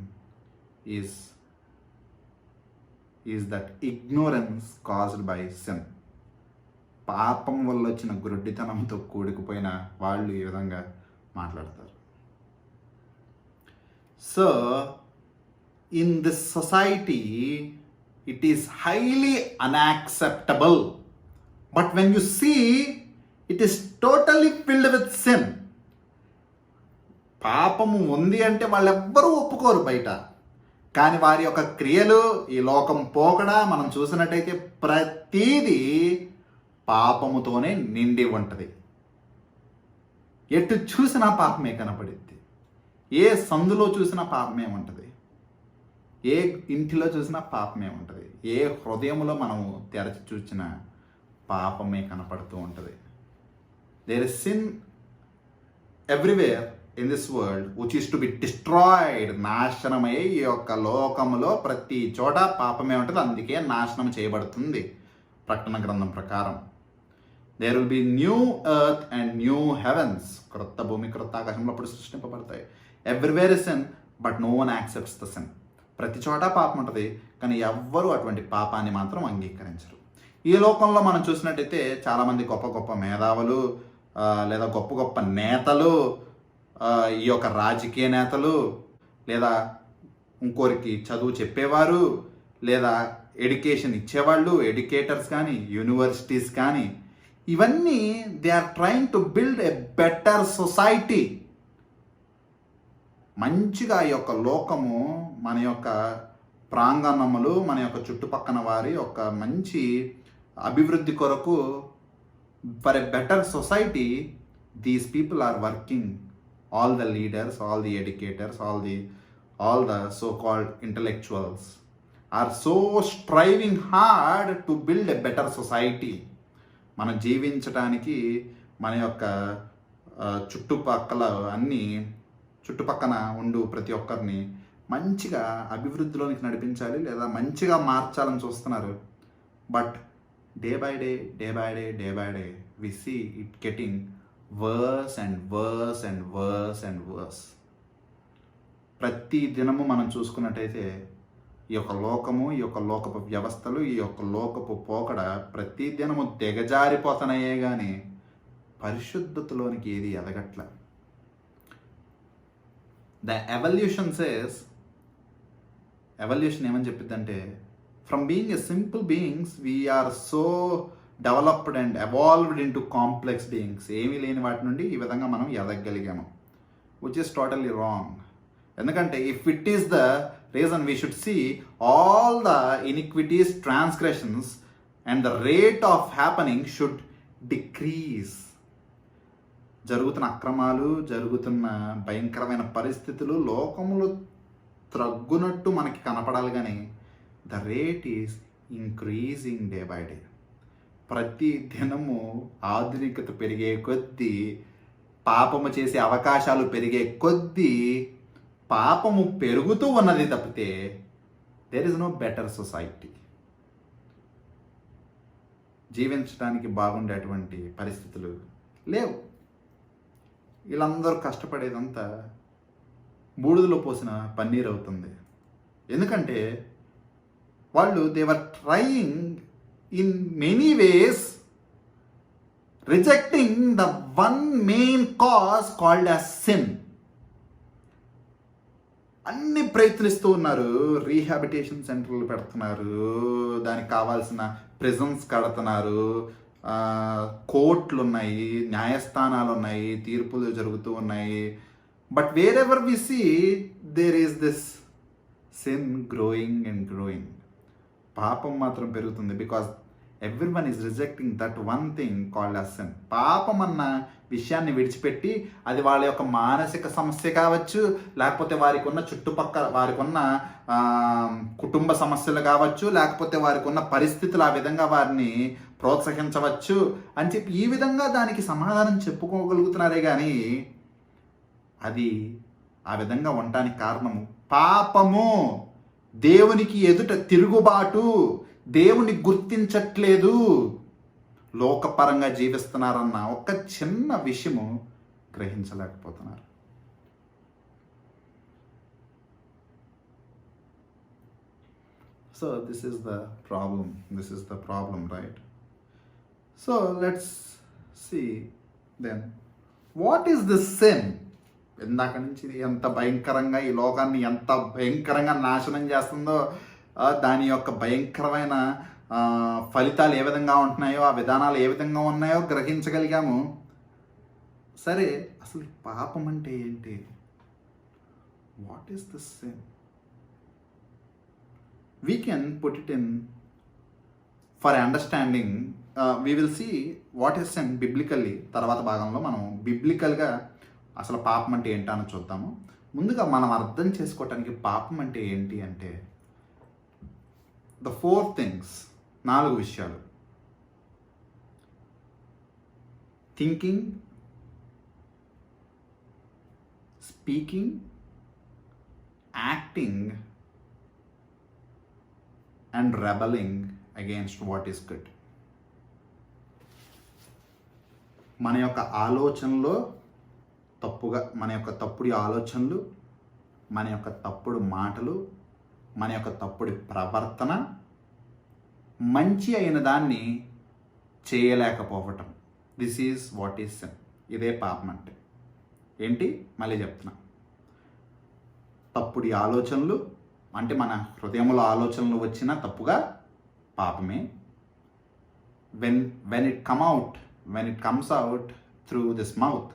is that ignorance caused by sin. పాపం వల్ల వచ్చిన గుడ్డితనంతో కూడుకుపోయిన వాళ్ళు ఈ విధంగా మాట్లాడతారు. So in this society it is highly unacceptable. But when you see, it is totally filled with sin. పాపము ఉంది అంటే వాళ్ళెవ్వరూ ఒప్పుకోరు బయట, కానీ వారి యొక్క క్రియలు, ఈ లోకం పోకడ మనం చూసినట్టయితే ప్రతీది పాపముతోనే నిండి ఉంటుంది. ఎటు చూసినా పాపమే కనపడిద్ది. ఏ సందులో చూసినా పాపమే ఉంటుంది, ఏ ఇంటిలో చూసినా పాపమే ఉంటుంది, ఏ హృదయంలో మనము తెరచి చూసినా పాపమే కనపడుతూ ఉంటుంది. There is sin everywhere in this world which is to be destroyed. నాశనమయ్యే ఈ యొక్క లోకములో ప్రతి చోట పాపమే ఉంటుంది, అందుకే నాశనం చేయబడుతుంది ప్రకటన గ్రంథం ప్రకారం. There will be new earth and new heavens. క్రొత్త భూమి క్రొత్త ఆకాశంలో అప్పుడు సృష్టింపబడతాయి. Everywhere is sin but no one accepts the sin. ప్రతి చోట పాపం ఉంటుంది, కానీ ఎవ్వరూ అటువంటి పాపాన్ని మాత్రం అంగీకరించరు. ఈ లోకంలో మనం చూసినట్టయితే చాలామంది గొప్ప గొప్ప మేధావులు లేదా గొప్ప గొప్ప నేతలు, ఈ యొక్క రాజకీయ నేతలు, లేదా ఇంకోరికి చదువు చెప్పేవారు, లేదా ఎడ్యుకేషన్ ఇచ్చేవాళ్ళు, ఎడ్యుకేటర్స్ కానీ, యూనివర్సిటీస్ కానీ, ఇవన్నీ they are trying to build a better society. మంచిగా ఈ యొక్క లోకము, మన యొక్క ప్రాంగణములు, మన యొక్క చుట్టుపక్కన వారి యొక్క మంచి అభివృద్ధి కొరకు, for a better society, these people are working. All the leaders, all the educators, all the so called intellectuals are so striving hard to build a better society. మనం జీవించడానికి మన యొక్క చుట్టుపక్కన ఉండు ప్రతి ఒక్కరిని మంచిగా అభివృద్ధిలోనికి నడిపించాలి, లేదా మంచిగా మార్చాలని చూస్తున్నారు. But day by day we see it getting worse and worse and worse and worse. ప్రతి దినము మనం చూసుకున్నట్టయితే ఈ యొక్క లోకము, ఈ యొక్క లోకపు వ్యవస్థలు, ఈ యొక్క లోకపు పోకడ ప్రతి దినము దిగజారిపోతున్నాయే కానీ పరిశుద్ధతలోనికి ఏది ఎదగట్ల. ద ఎవల్యూషన్ ఏమని చెప్పిద్దంటే, from being a simple beings we are so developed and evolved into complex beings. ఏమీ లేని వాటి నుండి ఈ విధంగా మనం ఎదగగలిగాము, విచ్ ఈస్ టోటల్లీ రాంగ్. ఎందుకంటే if it is the reason, we should see all the iniquities, transgressions and the rate of happening should decrease. జరుగుతున్న అక్రమాలు, జరుగుతున్న భయంకరమైన పరిస్థితులు లోకములు త్రగ్గునట్టు మనకి కనపడాలి, కానీ the rate is increasing day by day. ప్రతి దినము ఆధునికత పెరిగే కొద్దీ, పాపము చేసే అవకాశాలు పెరిగే కొద్దీ పాపము పెరుగుతూ ఉన్నది తప్పితే there is no better society. జీవించడానికి బాగుండేటువంటి పరిస్థితులు లేవు. వీళ్ళందరూ కష్టపడేదంతా బూడిదలో పోసిన పన్నీర్ అవుతుంది. ఎందుకంటే వాళ్ళు they are trying in many ways rejecting the one main cause called as sin. అన్ని ప్రయత్నిస్తూ ఉన్నారు. రీహాబిటేషన్ సెంటర్లు పెడుతున్నారు, దానికి కావాల్సిన ప్రిజన్స్ కడుతున్నారు, కోర్టులు ఉన్నాయి, న్యాయస్థానాలు ఉన్నాయి, తీర్పులు జరుగుతూ ఉన్నాయి. But wherever we see there is this sin growing and growing. పాపం మాత్రం పెరుగుతుంది, because everyone is rejecting that one thing called as sin. పాపం అన్న విషయాన్ని విడిచిపెట్టి, అది వాళ్ళ యొక్క మానసిక సమస్య కావచ్చు, లేకపోతే వారికి ఉన్న చుట్టుపక్కల వారికి ఉన్న కుటుంబ సమస్యలు కావచ్చు, లేకపోతే వారికి ఉన్న పరిస్థితులు ఆ విధంగా వారిని ప్రోత్సహించవచ్చు అని చెప్పి ఈ విధంగా దానికి సమాధానం చెప్పుకోగలుగుతున్నారే కానీ అది ఆ విధంగా ఉండటానికి కారణము పాపము, దేవునికి ఎదుట తిరుగుబాటు, దేవుని గుర్తించట్లేదు, లోకపరంగా జీవిస్తున్నారన్న ఒక చిన్న విషయము గ్రహించలేకపోతున్నారు. So this is the problem, right? So let's see then, what is this sin? ఇందాక నుంచి ఎంత భయంకరంగా ఈ లోకాన్ని ఎంత భయంకరంగా నాశనం చేస్తుందో దాని యొక్క భయంకరమైన ఫలితాలు ఏ విధంగా ఉంటున్నాయో, ఆ విధానాలు ఏ విధంగా ఉన్నాయో గ్రహించగలిగాము. సరే, అసలు పాపం అంటే ఏంటి? What is this sin? We can put it in for understanding. We will see what is sin biblically. తర్వాత భాగంలో మనం బిబ్లికల్గా అసలు పాపం అంటే ఏంటని చూద్దాము. ముందుగా మనం అర్థం చేసుకోవటానికి పాపం అంటే ఏంటి అంటే, ద 4 things, 4 విషయాలు: thinking, speaking, acting and rebelling against what is good. మన యొక్క ఆలోచనలో మన యొక్క తప్పుడు ఆలోచనలు, మన యొక్క తప్పుడు మాటలు, మన యొక్క తప్పుడు ప్రవర్తన, మంచి అయిన దాన్ని చేయలేకపోవటం. This is what is sin. ఇదే పాపం అంటే ఏంటి? మళ్ళీ చెప్తున్నా. తప్పుడు ఆలోచనలు అంటే మన హృదయంలో ఆలోచనలు వచ్చిన తప్పుగా పాపమే. When it comes out through this mouth,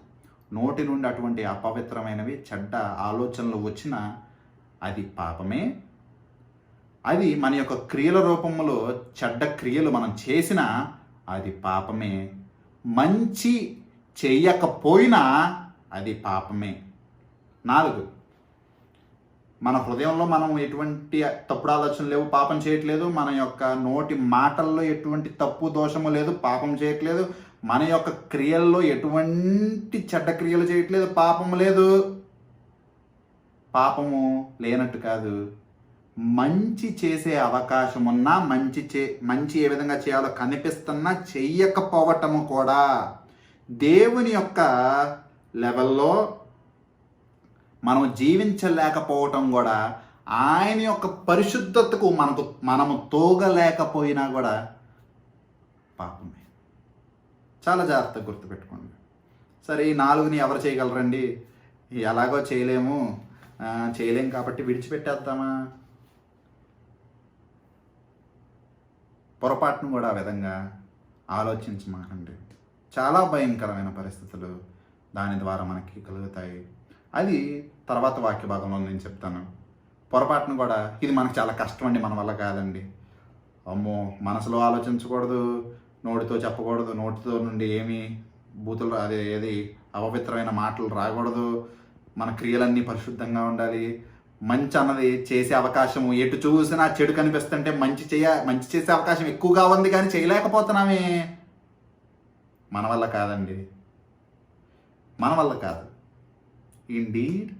నోటి నుండి అటువంటి అపవిత్రమైనవి చెడ్డ ఆలోచనలు వచ్చిన అది పాపమే. అది మన యొక్క క్రియల రూపంలో చెడ్డ క్రియలు మనం చేసినా అది పాపమే. మంచి చెయ్యకపోయినా అది పాపమే. 4, మన హృదయంలో మనం ఎటువంటి తప్పుడు ఆలోచనలు లేవు, పాపం చేయట్లేదు. మన యొక్క నోటి మాటల్లో ఎటువంటి తప్పు దోషము లేదు, పాపం చేయట్లేదు. మన యొక్క క్రియల్లో ఎటువంటి చెడ్డ క్రియలు చేయట్లేదు, పాపము లేదు. పాపము లేనట్టు కాదు, మంచి చేసే అవకాశం ఉన్నా, మంచి ఏ విధంగా చేయాలో కనిపిస్తున్నా చెయ్యకపోవటము కూడా దేవుని యొక్క లెవెల్లో మనం జీవించలేకపోవటం కూడా, ఆయన యొక్క పరిశుద్ధతకు మనము తోగలేకపోయినా కూడా పాపమే. చాలా జాగ్రత్తగా గుర్తుపెట్టుకోండి. సరే, ఈ 4ని ఎవరు చేయగలరండి? ఎలాగో చేయలేం కాబట్టి విడిచిపెట్టేద్దామా? పొరపాటును కూడా ఆ విధంగా ఆలోచించమాకండి. చాలా భయంకరమైన పరిస్థితులు దాని ద్వారా మనకి కలుగుతాయి. అది తర్వాత వాక్య భాగంలో నేను చెప్తాను. పొరపాటును కూడా, ఇది మనకు చాలా కష్టం అండి, మన వల్ల కాదండి. అమ్మో, మనసులో ఆలోచించకూడదు, నోటితో చెప్పకూడదు, నోటితో నుండి ఏమి బూతులు ఏది అపవిత్రమైన మాటలు రాకూడదు, మన క్రియలన్నీ పరిశుద్ధంగా ఉండాలి, మంచి అన్నది చేసే అవకాశం ఎటు చూసినా చెడు కనిపిస్తుంటే మంచి చేసే అవకాశం ఎక్కువగా ఉంది, కానీ చేయలేకపోతున్నామే. మన వల్ల కాదండి, మన వల్ల కాదు. ఇండీడ్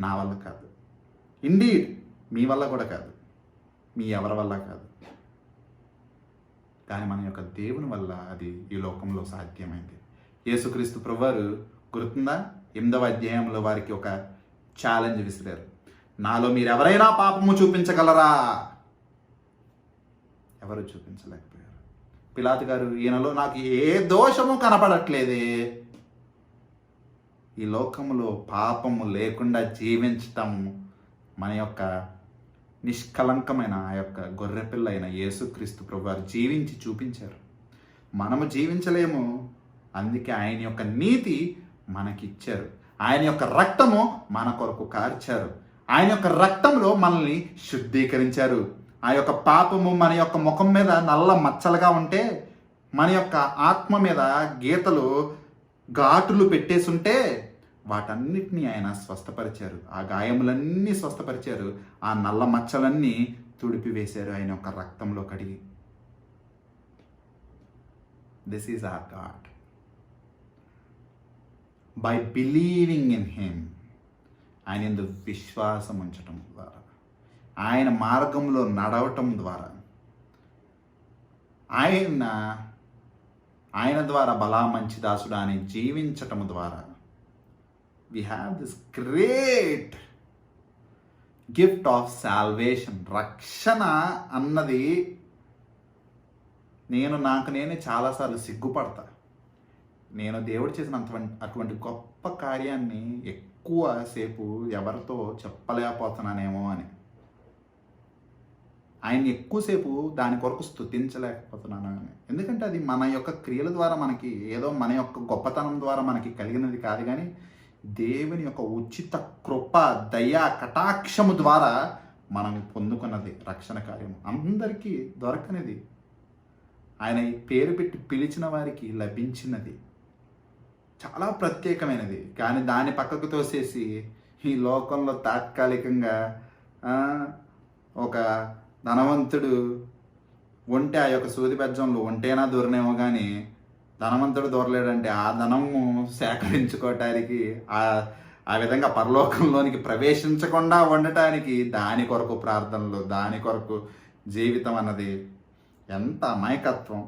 నా వల్ల కాదు, ఇండీడ్ మీ వల్ల కూడా కాదు, మీ ఎవరి వల్ల కాదు, కానీ మన యొక్క దేవుని వల్ల అది ఈ లోకంలో సాధ్యమైంది. యేసుక్రీస్తు ప్రభువారు గుర్తుందా? 8వ అధ్యాయంలో వారికి ఒక ఛాలెంజ్ విసిరారు. నాలో మీరు ఎవరైనా పాపము చూపించగలరా? ఎవరు చూపించలేకపోయారు. పిలాతు గారు, ఈయనలో నాకు ఏ దోషము కనపడట్లేదే. ఈ లోకములో పాపము లేకుండా జీవించటం మన యొక్క నిష్కలంకమైన ఆ యొక్క గొర్రెపిల్ల అయిన యేసుక్రీస్తు ప్రభువారు జీవించి చూపించారు. మనము జీవించలేము, అందుకే ఆయన యొక్క నీతి మనకిచ్చారు. ఆయన యొక్క రక్తము మన కొరకు కార్చారు. ఆయన యొక్క రక్తంలో మనల్ని శుద్ధీకరించారు. ఆ యొక్క పాపము మన యొక్క ముఖం మీద నల్ల మచ్చలుగా ఉంటే, మన యొక్క ఆత్మ మీద గీతలు ఘాటులు పెట్టేసుంటే వాటన్నిటినీ ఆయన స్వస్థపరిచారు. ఆ గాయములన్నీ స్వస్థపరిచారు. ఆ నల్ల మచ్చలన్నీ తుడిపివేశారు ఆయన యొక్క రక్తంలో కడిగి. This is our God. By believing in him, ఆయన యందు విశ్వాసం ఉంచటం ద్వారా, ఆయన మార్గంలో నడవటం ద్వారా, ఆయన ద్వారా బలా మంచి దాసుడు అని జీవించటం ద్వారా we have this great gift of salvation. రక్షణ అన్నది నాకు నేనే చాలాసార్లు సిగ్గుపడతా. నేను దేవుడు చేసిన అటువంటి గొప్ప కార్యాన్ని ఎక్కువసేపు ఎవరితో చెప్పలేకపోతున్నానేమో అని. ఆయన్ని ఎక్కువసేపు దాని కొరకు స్తుతించలేకపోతున్నాను అని. ఎందుకంటే అది మన యొక్క క్రియల ద్వారా మనకి ఏదో మన యొక్క గొప్పతనం ద్వారా మనకి కలిగినది కాదు, కానీ దేవుని యొక్క ఉచిత కృప, దయ, కటాక్షము ద్వారా మనం పొందుకున్నది రక్షణ కార్యము. అందరికీ దొరకనిది, ఆయన ఈ పేరు పెట్టి పిలిచిన వారికి లభించినది, చాలా ప్రత్యేకమైనది. కానీ దాన్ని పక్కకు తోసేసి ఈ లోకంలో తాత్కాలికంగా ఒక ధనవంతుడు ఉంటే ఆ యొక్క సూది బెజ్జంలో ఉంటేనా దూరనేమో, కానీ ధనవంతుడు దూరలేడంటే ఆ ధనము సేకరించుకోవటానికి ఆ విధంగా పరలోకంలోనికి ప్రవేశించకుండా ఉండటానికి దాని కొరకు ప్రార్థనలు, దాని కొరకు జీవితం అన్నది ఎంత అమాయకత్వం.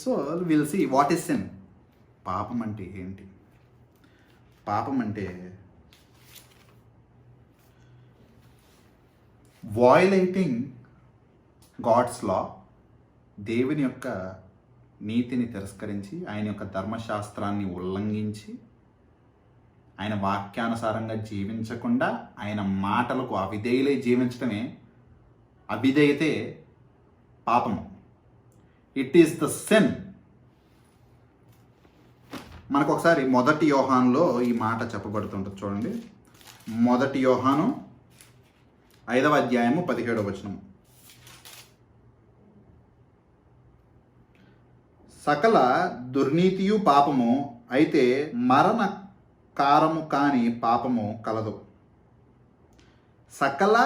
So will see what is sin. పాపం అంటే ఏంటి? పాపం అంటే వయలేటింగ్ గాడ్స్ లా, దేవుని యొక్క నీతిని తిరస్కరించి, ఆయన యొక్క ధర్మశాస్త్రాన్ని ఉల్లంఘించి, ఆయన వాక్యానుసారంగా జీవించకుండా ఆయన మాటలకు అవిధేయులై జీవించడమే అవిధేయతే పాపము. It is the sin. మనకు ఒకసారి 1 యోహానులో ఈ మాట చెప్పబడుతుంటుంది చూడండి. 1 యోహాను 5వ అధ్యాయము 17వ వచనం. సకల దుర్నీతియు పాపము, అయితే మరణ కారము కాని పాపము కలదు. సకల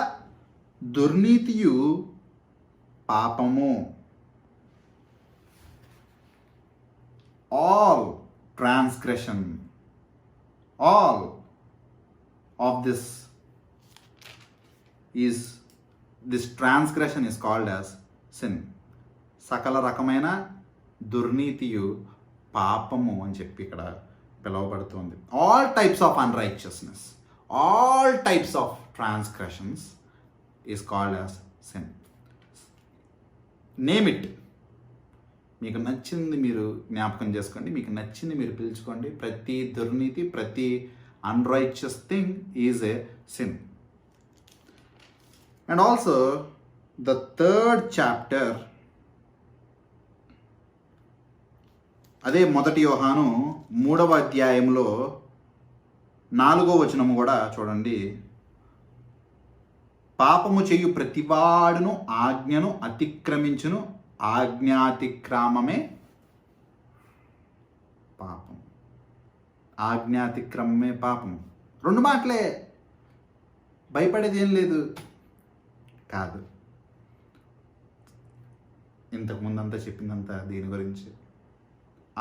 దుర్నీతియు పాపము. All transgression, all of this transgression is called as sin. సకల రకమైన దుర్నీతియు పాపము అని చెప్పి ఇక్కడ పిలువబడుతుంది. All types of unrighteousness, all types of transgressions is called as sin. Name it. మీకు నచ్చింది మీరు జ్ఞాపకం చేసుకోండి, మీకు నచ్చింది మీరు పిలుచుకోండి. ప్రతి దుర్నీతి, ప్రతి unrighteous thing is a sin. And also the 3rd chapter, అదే 1 యోహాను 3వ అధ్యాయంలో 4వ వచనము కూడా చూడండి. పాపము చేయు ప్రతివాడును ఆజ్ఞను అతిక్రమించును, ఆజ్ఞాతిక్రమమే పాపం. ఆజ్ఞాతిక్రమమే పాపం. 2 మాటలే, భయపడేది ఏం లేదు. కాదు, ఇంతకుముందంతా చెప్పిందంతా దీని గురించి.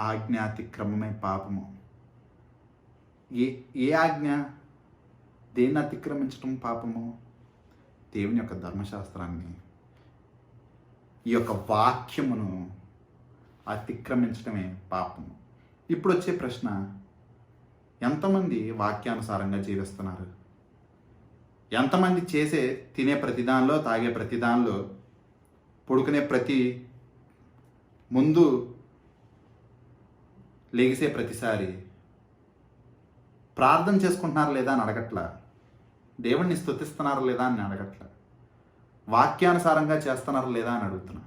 ఆజ్ఞాతిక్రమమే పాపము. ఏ ఆజ్ఞ? దేన్ని అతిక్రమించడం పాపము? దేవుని యొక్క ధర్మశాస్త్రాన్ని, ఈ యొక్క వాక్యమును అతిక్రమించడమే పాపము. ఇప్పుడు వచ్చే ప్రశ్న, ఎంతమంది వాక్యానుసారంగా జీవిస్తున్నారు? ఎంతమంది తినే ప్రతిదానిలో, తాగే ప్రతిదానిలో, పడుకునే ప్రతి ముందు లేగిసే ప్రతిసారి ప్రార్థన చేసుకుంటున్నారు లేదా అని అడగట్లా, దేవుణ్ణి స్తుతిస్తున్నారు లేదా అని అడగట్లా, వాక్యానుసారంగా చేస్తున్నారు లేదా అని అడుగుతున్నా.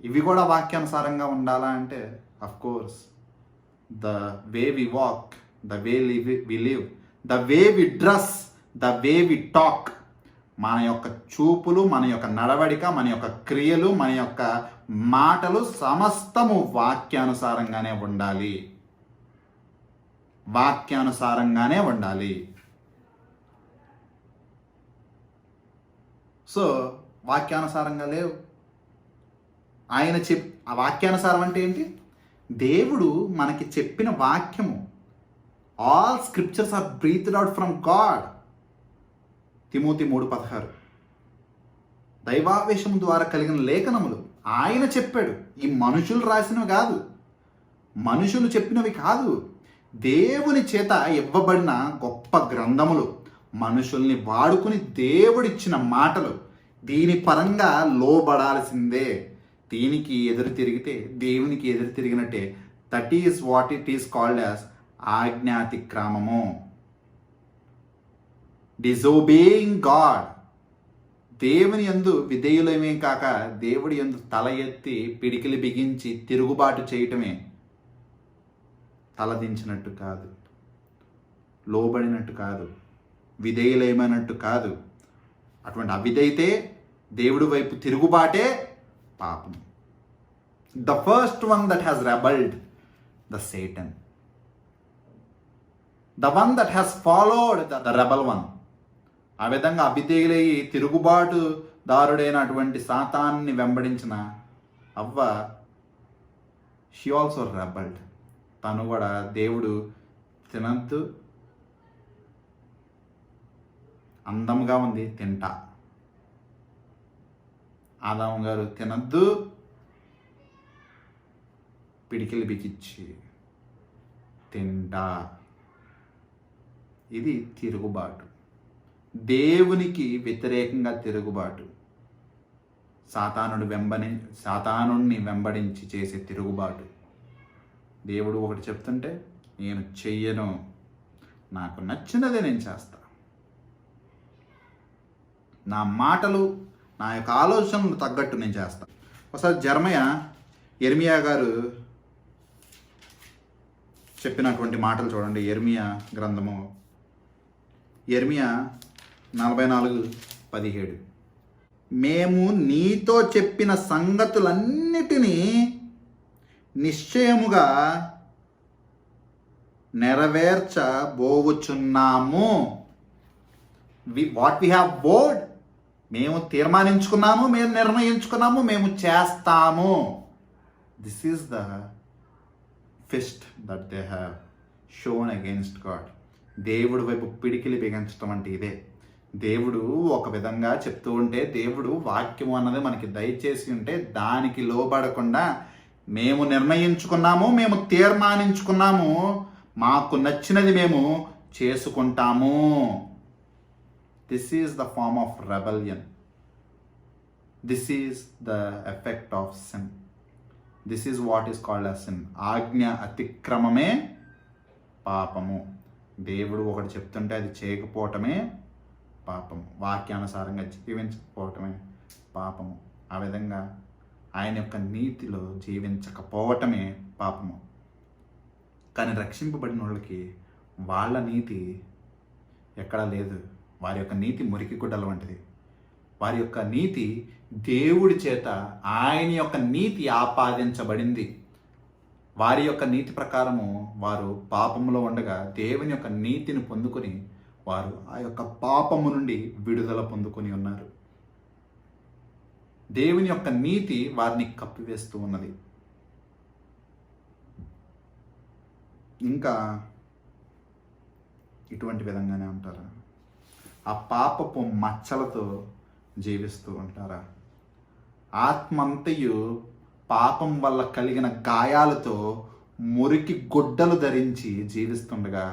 ఇవి కూడా వాక్యానుసారంగా ఉండాలా అంటే of course the way we walk, the way we live, the way we dress, the way we talk, మన యొక్క చూపులు, మన యొక్క నడవడిక, మన యొక్క క్రియలు, మన యొక్క మాటలు సమస్తము వాక్యానుసారంగానే ఉండాలి. వాక్యానుసారంగానే ఉండాలి. సో వాక్యానుసారంగా లేవు. ఆ వాక్యానుసారం అంటే ఏంటి? దేవుడు మనకి చెప్పిన వాక్యము. All scriptures are breathed out from God. Timothy 3:16. దైవావేశము ద్వారా కలిగిన లేఖనములు ఆయన చెప్పాడు. ఈ మనుషులు రాసినవి కాదు, మనుషులు చెప్పినవి కాదు, దేవుని చేత ఇవ్వబడిన గొప్ప గ్రంథములు, మనుషుల్ని వాడుకుని దేవుడిచ్చిన మాటలు. దీని పరంగా లోబడాల్సిందే. దీనికి ఎదురు తిరిగితే దేవునికి ఎదురు తిరిగినట్టే. That is what it is called as ఆజ్ఞాతిక్రమము. డిజోబేయింగ్ గాడ్, దేవుని యందు విధేయులమే కాక దేవుడి యందు తల ఎత్తి పిడికిలి బిగించి తిరుగుబాటు చేయటమే. తలదించినట్టు కాదు, లోబడినట్టు కాదు, విధేయులేమన్నట్టు కాదు. అటువంటి అవిధైతే దేవుడి వైపు తిరుగుబాటే పాపం. The first one that has rebelled, the Satan. The one that has followed the rebel one. ఆ విధంగా అవిధేయులయ్యి తిరుగుబాటుదారుడైనటువంటి సాతాన్ని వెంబడించిన అవ్వ, షీ ఆల్సో రెబల్డ్. తను కూడా దేవుడు తినద్దు, అందంగా ఉంది తింటా. ఆదాము గారు తినద్దు, పిడికిలి బిగించి తింటా. ఇది తిరుగుబాటు, దేవునికి వ్యతిరేకంగా తిరుగుబాటు. సాతానుడిని వెంబడించి చేసే తిరుగుబాటు. దేవుడు ఒకటి చెప్తుంటే నేను చెయ్యను, నాకు నచ్చినదే నేను చేస్తా, నా మాటలు నా యొక్క ఆలోచనలు తగ్గట్టు నేను చేస్తా. ఒకసారి యెర్మియా గారు చెప్పినటువంటి మాటలు చూడండి. యెర్మియా గ్రంథము, యెర్మియా 44:17. మేము నీతో చెప్పిన సంగతులన్నిటినీ నిశ్చయముగా నెరవేర్చబోవుచున్నాము. వాట్ వి హ్యావ్ బోర్డ్, మేము తీర్మానించుకున్నాము, మేము నిర్ణయించుకున్నాము, మేము చేస్తాము. This is the fist that they have shown against God. దేవుడి వైపు పిడికిలి బిగించడం అంటే ఇదే. దేవుడు ఒక విధంగా చెప్తూ ఉంటే, దేవుడు వాక్యం అన్నది మనకి దయచేసి ఉంటే దానికి లోబడకుండా మేము నిర్ణయించుకున్నాము, మేము తీర్మానించుకున్నాము, మాకు నచ్చినది మేము చేసుకుంటాము. This is the form of rebellion. This is the effect of sin. This is what is called as sin. ఆజ్ఞ అతిక్రమమే పాపము. దేవుడు ఒకటి చెప్తుంటే అది చేయకపోవటమే పాపము. వాక్యానుసారంగా జీవించకపోవటమే పాపము. ఆ విధంగా ఆయన యొక్క నీతిలో జీవించకపోవటమే పాపము. కానీ రక్షింపబడిన వాళ్ళకి వాళ్ళ నీతి ఎక్కడా లేదు. వారి యొక్క నీతి మురికి గుడ్డల వంటిది. వారి యొక్క నీతి దేవుడి చేత ఆయన యొక్క నీతి ఆపాదించబడింది. వారి యొక్క నీతి ప్రకారము వారు పాపములో ఉండగా దేవుని యొక్క నీతిని పొందుకొని వారు ఆ యొక్క పాపము నుండి విడుదల పొందుకొని ఉన్నారు. దేవుని యొక్క నీతి వారిని కప్పివేస్తూ ఉన్నది. ఇంకా ఇటువంటి విధంగానే ఉంటారా? ఆ పాపపు మచ్చలతో జీవిస్తూ ఉంటారా? ఆత్మంతయు పాపం వల్ల కలిగిన గాయాలతో మురికి గుడ్డలు ధరించి జీవిస్తుండగా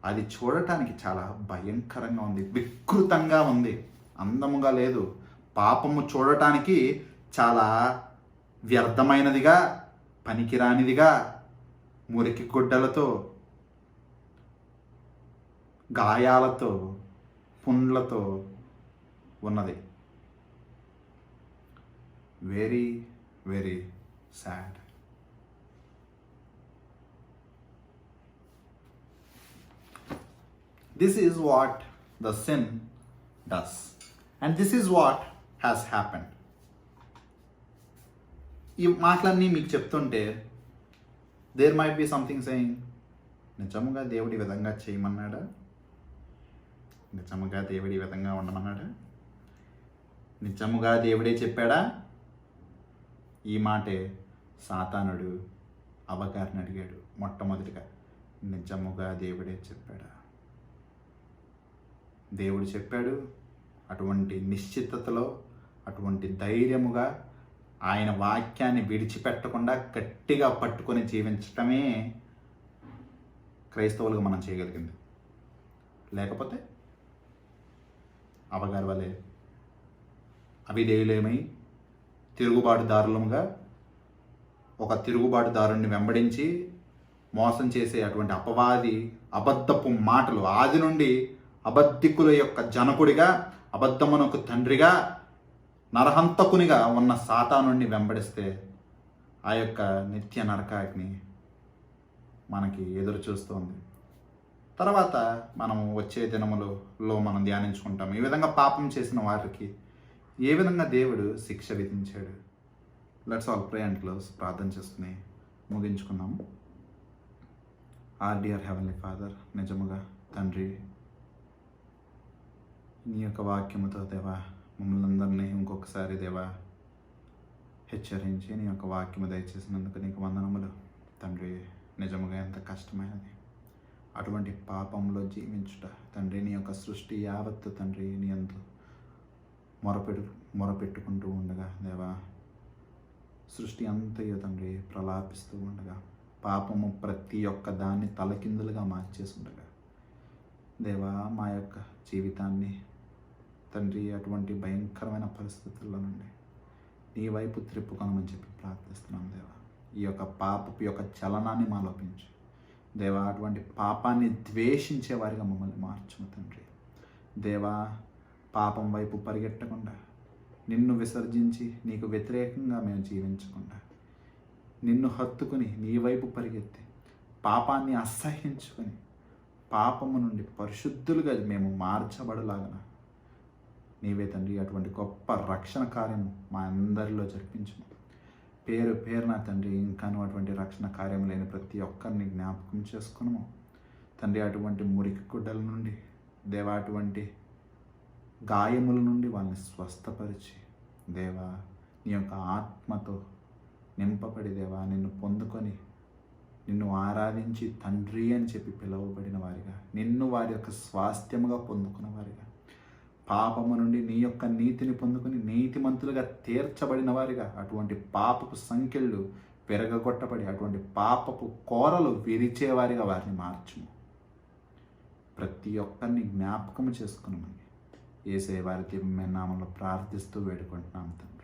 అది చూడటానికి చాలా భయంకరంగా ఉంది, వికృతంగా ఉంది, అందముగా లేదు. పాపము చూడటానికి చాలా వ్యర్థమైనదిగా, పనికిరానిదిగా, మురికి గుడ్డలతో, గాయాలతో, పుండ్లతో ఉన్నది. Very very sad. This is what the sin does. And this is what has happened. ఈ మాటలన్నీ మీకు చెప్తుంటే there might be something saying, నిజముగా దేవుడి విధంగా చేయమన్నాడా? నిజముగా దేవుడి విధంగా ఉండమన్నాడా? నిజముగా దేవుడే చెప్పాడా? ఈ మాటే సాతానుడు అవ్వగారిని అడిగాడు మొట్టమొదటిగా. నిజముగా దేవుడే చెప్పాడా? దేవుడు చెప్పాడు. అటువంటి నిశ్చితలో, అటువంటి ధైర్యముగా ఆయన వాక్యాన్ని విడిచిపెట్టకుండా గట్టిగా పట్టుకొని జీవించటమే క్రైస్తవులుగా మనం చేయగలిగింది. లేకపోతే అవ్వగారి వలె అవిధేయులేమై తిరుగుబాటుదారులముగా ఒక తిరుగుబాటుదారుని వెంబడించి మోసం చేసే అటువంటి అపవాది అబద్ధపు మాటలు ఆది నుండి అబద్ధికుల యొక్క జనకుడిగా, అబద్ధమునకు తండ్రిగా, నరహంతకునిగా ఉన్న సాతానుడిని వెంబడిస్తే ఆ యొక్క నిత్య నరకాగ్ని మనకి ఎదురు చూస్తుంది. తర్వాత మనం వచ్చే దినములలో మనం ధ్యానించుకుంటాం ఈ విధంగా పాపం చేసిన వారికి ఏ విధంగా దేవుడు శిక్ష విధించాడు. Let's all pray and close. ప్రార్థన చేసుకుని ముగించుకుందాము. డియర్ హెవెన్లీ ఫాదర్, నిజముగా తండ్రి, నీ యొక్క వాక్యముతో దేవా మమ్మల్ని అందరినీ ఇంకొకసారి దేవా హెచ్చరించి నీ యొక్క వాక్యము దయచేసినందుకు నీకు వందనములు తండ్రి. నిజముగా ఎంత కష్టమైనది అటువంటి పాపంలో జీవించుట తండ్రి. నీ యొక్క సృష్టి యావత్తు తండ్రి నీ అందు మొరపెట్టుకుంటూ ఉండగా దేవా, సృష్టి అంతయు తండ్రి ప్రలాపిస్తూ ఉండగా, పాపము ప్రతి ఒక్క దాన్ని తలకిందులుగా మార్చేసి ఉండగా దేవా, మా యొక్క జీవితాన్ని తండ్రి అటువంటి భయంకరమైన పరిస్థితుల్లో నుండి నీ వైపు త్రిప్పుకొనమని చెప్పి ప్రార్థిస్తున్నాం దేవా. ఈ యొక్క పాపపు యొక్క చలనాన్ని మాలో పెంచు దేవా. అటువంటి పాపాన్ని ద్వేషించే వారిగా మమ్మల్ని మార్చుము తండ్రి. దేవా, పాపం వైపు పరిగెట్టకుండా, నిన్ను విసర్జించి నీకు వ్యతిరేకంగా మేము జీవించకుండా, నిన్ను హత్తుకుని నీ వైపు పరిగెత్తి పాపాన్ని అసహ్యించుకొని పాపము నుండి పరిశుద్ధులుగా మేము మార్చబడలాగన నీవే తండ్రి అటువంటి గొప్ప రక్షణ కార్యం మా అందరిలో జరిపించుము. పేరు పేరున తండ్రి ఇంకాను అటువంటి రక్షణ కార్యం లేని ప్రతి ఒక్కరిని జ్ఞాపకం చేసుకున్నాము తండ్రి. అటువంటి మురికి గుడ్డల నుండి దేవా, అటువంటి గాయముల నుండి వాళ్ళని స్వస్థపరిచి దేవా, నీ యొక్క ఆత్మతో నింపబడి దేవా, నిన్ను పొందుకొని నిన్ను ఆరాధించి తండ్రి అని చెప్పి పిలువబడిన వారిగా, నిన్ను వారి యొక్క స్వాస్థ్యముగా పొందుకున్న వారిగా, పాపము నుండి నీ యొక్క నీతిని పొందుకొని నీతిమంతులుగా తీర్చబడిన వారిగా, అటువంటి పాపపు సంఖ్యలు పెరగగొట్టబడి అటువంటి పాపపు కోరలు విరిచేవారిగా వారిని మార్చుము. ప్రతి ఒక్కరిని జ్ఞాపకము చేసుకున్నామని యేసయ్య వారి దివ్యమైన నామములో ప్రార్థిస్తూ వేడుకుంటున్నాం తండ్రి.